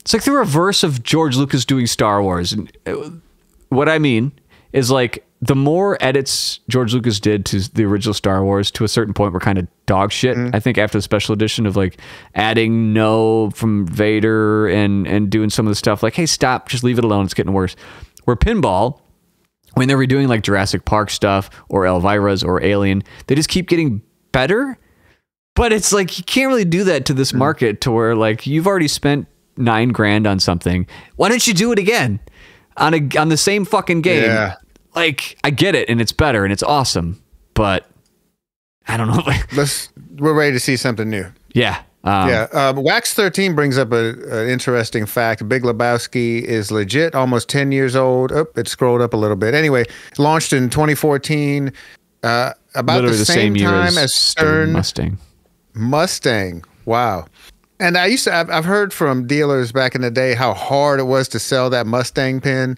the reverse of George Lucas doing Star Wars. And what I mean is, like, the more edits George Lucas did to the original Star Wars, to a certain point, were kind of dog shit. I think after the special edition of like adding no from Vader and doing some of the stuff, like, hey, stop, just leave it alone, it's getting worse. Where Pinball, when they were doing like Jurassic Park stuff or Elvira's or Alien, they just keep getting better. But it's like, you can't really do that to this market, to where like you've already spent $9 grand on something. Why don't you do it again on the same fucking game? Yeah. Like, I get it, and it's better, and it's awesome, but I don't know. We're ready to see something new. Yeah. Wax 13 brings up an interesting fact. Big Lebowski is legit, almost 10 years old. Oh, it scrolled up a little bit. Anyway, launched in 2014, about literally the same year time as Stern Mustang. Wow. And I've heard from dealers back in the day how hard it was to sell that Mustang pin.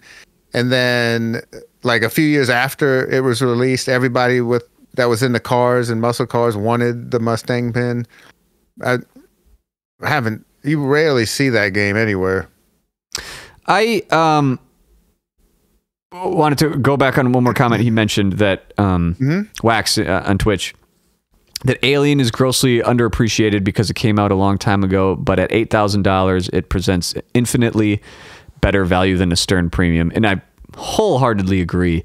And then, like, a few years after it was released, everybody that was in the cars and muscle cars wanted the Mustang pin. You rarely see that game anywhere. I wanted to go back on one more comment. He mentioned that Wax on Twitch, that Alien is grossly underappreciated because it came out a long time ago, but at $8,000, it presents infinitely better value than a Stern Premium. And I wholeheartedly agree.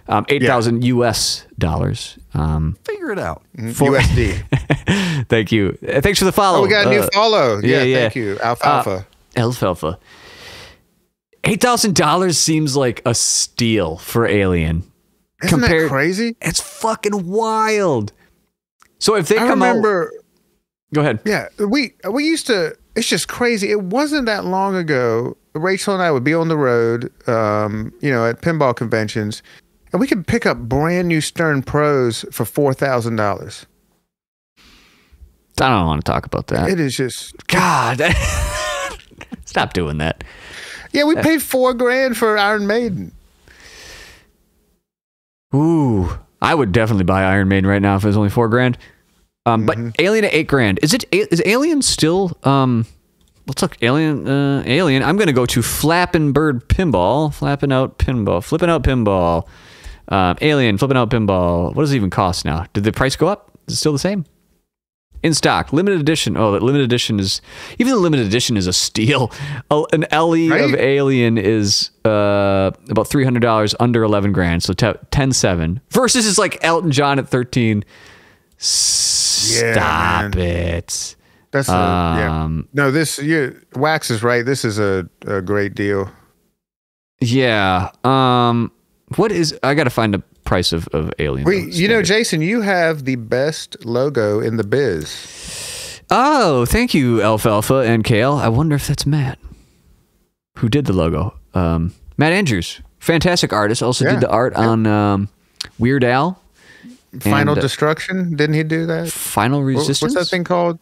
8,000 US dollars. Figure it out. USD. Thank you. Thanks for the follow. Oh, we got a new follow. Yeah. Thank you. Alfalfa. Alfalfa. $8,000 seems like a steal for Alien. Isn't that crazy? It's fucking wild. So if they come out, go ahead. Yeah, we used to. It's just crazy. It wasn't that long ago. Rachel and I would be on the road, at pinball conventions, and we could pick up brand new Stern Pros for $4,000. I don't want to talk about that. It is just God. Stop doing that. Yeah, we paid $4 grand for Iron Maiden. Ooh, I would definitely buy Iron Maiden right now if it was only $4 grand. But Alien at $8 grand. Is Alien still? Let's look. Alien. I'm gonna go to Flappin' Bird Pinball. Flipping out pinball. Alien. Flipping out pinball. What does it even cost now? Did the price go up? Is it still the same? In stock, limited edition. Oh, that limited edition is even the limited edition is a steal. An LE of Alien is about $300, under 11 grand, so 10.7. Versus is like Elton John at 13. Stop it. That's No, Wax is right. This is a great deal. Yeah. What is? I got to find the price of Alien. Jason, you have the best logo in the biz. Oh, thank you, Alfalfa and Cale. I wonder if that's Matt, who did the logo. Matt Andrews, fantastic artist. Also did the art on Weird Al. Final and, Destruction. Didn't he do that? Final Resistance. What's that thing called?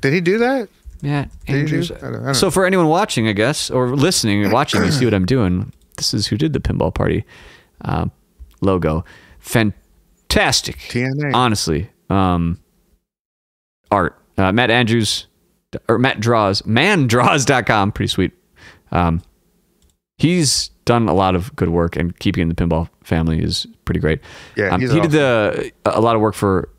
Did he do that? Yeah, Andrews. I don't So for anyone watching, I guess, or listening and watching, you see what I'm doing. This is who did the Pinball Party logo. Fantastic. TNA. Honestly. Art. Matt Andrews, or Matt Draws, mandraws.com. Pretty sweet. He's done a lot of good work, and keeping in the pinball family is pretty great. Yeah, he awesome. did a lot of work for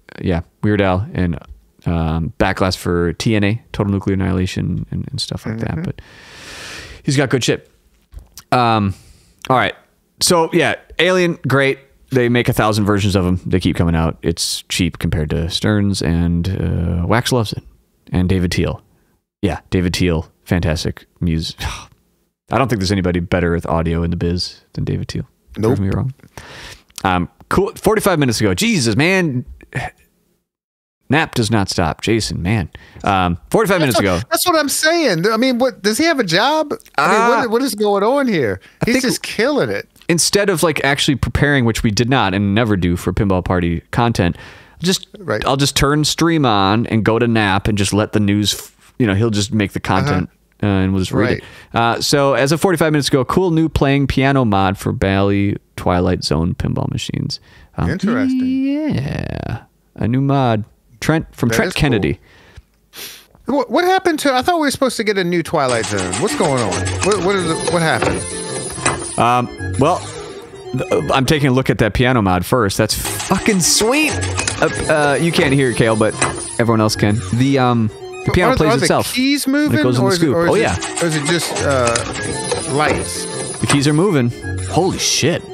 Weird Al and Backlash for TNA, Total Nuclear Annihilation, and stuff like that. But he's got good shit. All right, so yeah, Alien, great. They make 1,000 versions of them. They keep coming out. It's cheap compared to Stearns, and Wax loves it. And David Teal. Yeah, David Teal, fantastic music. I don't think there's anybody better with audio in the biz than David Teal. Nope. Prove me wrong. Cool. 45 minutes ago. Jesus, man. Nap does not stop. Jason, man. 45 minutes ago. That's what I'm saying. I mean, what does he have a job? I mean, what is going on here? He's just killing it. Instead of like actually preparing, which we did not and never do for Pinball Party content, I'll just turn stream on and go to Nap and just let the news, he'll just make the content and we'll just read it. So as of 45 minutes ago, cool new playing piano mod for Bally Twilight Zone pinball machines. Interesting. Yeah. A new mod. Trent Kennedy. Cool. What happened to? I thought we were supposed to get a new Twilight Zone. What's going on? What happened? Well, I'm taking a look at that piano mod first. That's fucking sweet. You can't hear it, Cale, but everyone else can. The piano plays itself. Are the keys moving? When it goes in the scoop. Or is it just lights? The keys are moving. Holy shit.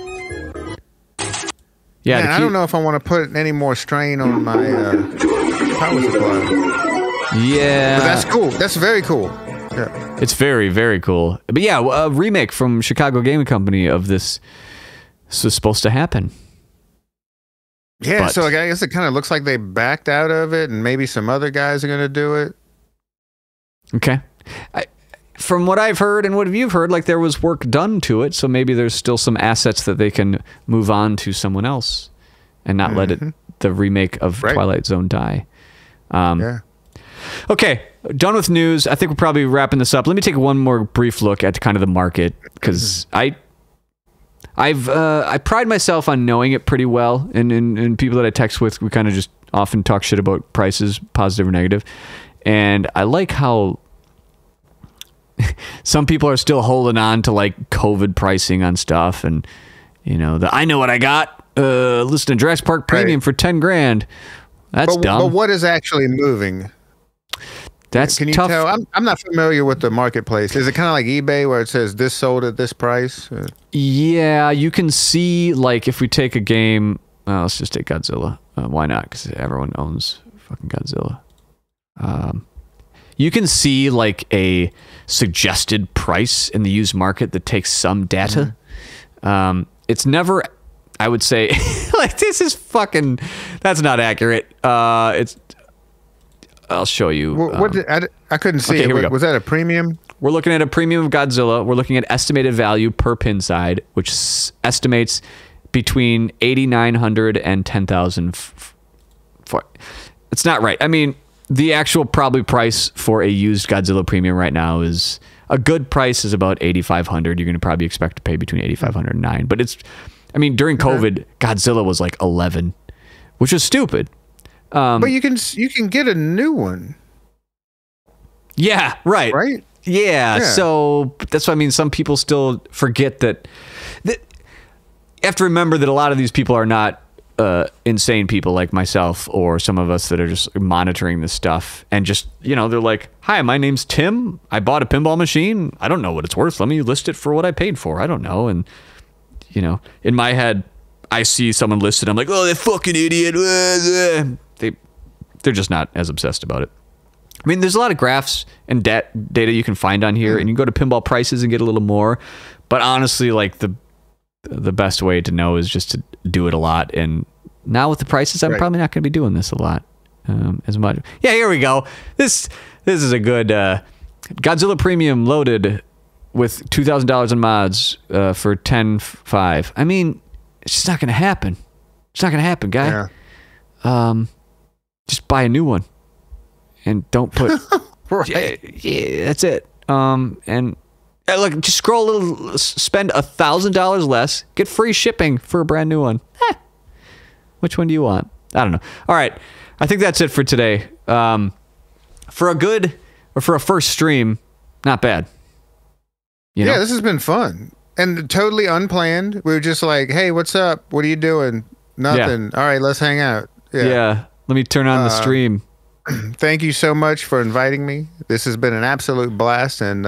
Yeah, Man, I don't know if I want to put any more strain on my power supply. Yeah. But that's cool. That's very cool. Yeah. It's very, very cool. But yeah, a remake from Chicago Gaming Company of this. This was supposed to happen. Yeah, so I guess it kind of looks like they backed out of it, and maybe some other guys are going to do it. Okay. From what I've heard and what you've heard, like there was work done to it, so maybe there's still some assets that they can move on to someone else and not let the remake of Twilight Zone die. Yeah. Okay, done with news. I think we're probably wrapping this up. Let me take one more brief look at kind of the market, because I pride myself on knowing it pretty well, and people that I text with, we kind of just often talk shit about prices, positive or negative, and I like how some people are still holding on to like COVID pricing on stuff, and I know what I got. Listen to Jurassic Park Premium for 10 grand. That's dumb. But what is actually moving? That's Can you tough. tell? I'm not familiar with the marketplace. Is it kind of like eBay where it says this sold at this price? Yeah, you can see, like, if we take a game, let's just take Godzilla. Why not? Because everyone owns fucking Godzilla. You can see like a suggested price in the used market that takes some data. It's never, I would say, like, this is fucking, that's not accurate. I'll show you. I couldn't see okay, it. Here we go. Was that a premium? We're looking at a premium of Godzilla. We're looking at estimated value per pin side, which estimates between 8,900 and 10,000. It's not right. I mean, the actual probably price for a used Godzilla premium right now is, a good price is about 8,500. You're going to probably expect to pay between 8,500 and 9. But it's, I mean, during COVID, Godzilla was like 11, which is stupid. But you can get a new one. Yeah, right. Right? Yeah. So that's what I mean. Some people still forget that. You have to remember that a lot of these people are not insane people like myself, or some of us that are just monitoring this stuff and just, they're like, hi, my name's Tim. I bought a pinball machine. I don't know what it's worth. Let me list it for what I paid for. I don't know. And, in my head, I see someone listed. I'm like, oh, that fucking idiot. They're just not as obsessed about it. I mean, there's a lot of graphs and data you can find on here, and you can go to pinball prices and get a little more. But honestly, like the best way to know is just to do it a lot. And now with the prices, I'm probably not going to be doing this a lot as much. Yeah, here we go. This is a good Godzilla Premium loaded with $2,000 in mods for 10.5. I mean, it's just not going to happen. It's not gonna happen, guy. Yeah. Just buy a new one, and don't put. Right. Yeah, that's it. And look, just scroll a little, spend $1,000 less, get free shipping for a brand new one. Which one do you want? I don't know. All right, I think that's it for today. For a first stream, not bad. You know? Yeah, this has been fun and totally unplanned. We were just like, "Hey, what's up? What are you doing? Nothing. All right, let's hang out." Yeah. Let me turn on the stream. Thank you so much for inviting me. This has been an absolute blast, and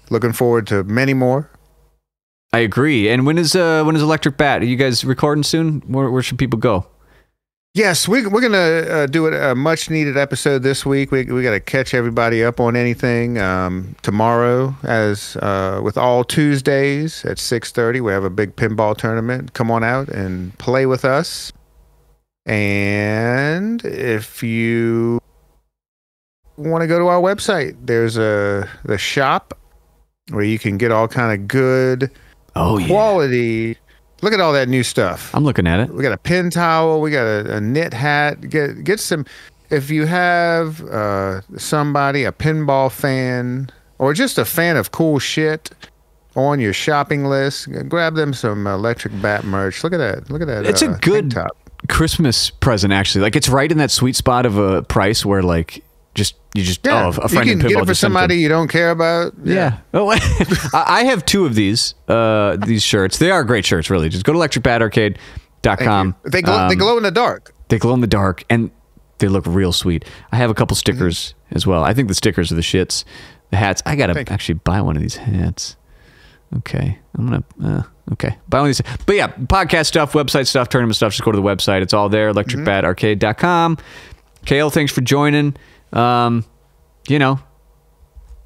looking forward to many more. I agree. And when is Electric Bat? Are you guys recording soon? Where should people go? Yes, we're gonna do a much needed episode this week. We got to catch everybody up on anything tomorrow, as with all Tuesdays at 6:30. We have a big pinball tournament. Come on out and play with us. And if you want to go to our website, there's the shop where you can get all kind of good quality. Look at all that new stuff. I'm looking at it. We got a pin towel. We got a knit hat. Get some. If you have somebody, a pinball fan, or just a fan of cool shit on your shopping list, grab them some Electric Bat merch. Look at that. Look at that. It's a good Christmas present, actually. Like, it's right in that sweet spot of a price where, like, a friend in pinball. You can get it for somebody you don't care about. Yeah. Oh, I have two of these shirts. They are great shirts, really. Just go to electricbatarcade.com. They glow in the dark. They glow in the dark, and they look real sweet. I have a couple stickers as well. I think the stickers are the shits. The hats. I gotta actually buy one of these hats. Okay, I'm gonna. Okay, buy one of these. But yeah, podcast stuff, website stuff, tournament stuff. Just go to the website. It's all there. Electricbatarcade.com. Cale, thanks for joining. You know,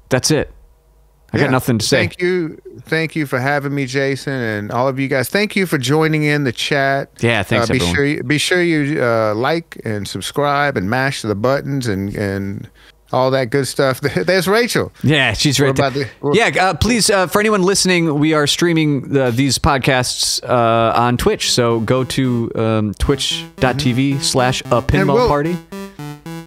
that's it. I got nothing to say. Thank you for having me, Jason, and all of you guys. Thank you for joining in the chat. Yeah, thanks everyone. Be sure you like and subscribe and mash the buttons and all that good stuff. There's Rachel. Yeah, she's right there. Please, for anyone listening, we are streaming these podcasts on Twitch. So go to twitch.tv/apinballparty.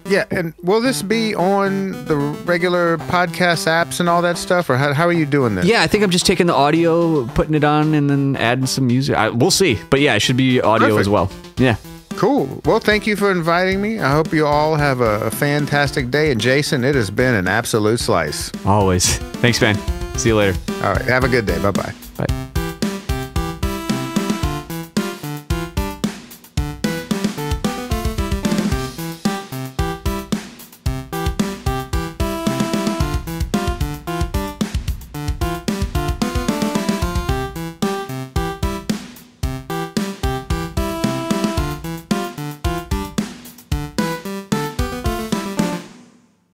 Yeah, and will this be on the regular podcast apps and all that stuff, or how are you doing this? Yeah, I think I'm just taking the audio, putting it on, and then adding some music. We'll see. But yeah, it should be audio as well. Yeah. Cool. Well, thank you for inviting me. I hope you all have a fantastic day. And Jason, it has been an absolute slice. Always. Thanks, man. See you later. All right. Have a good day. Bye-bye.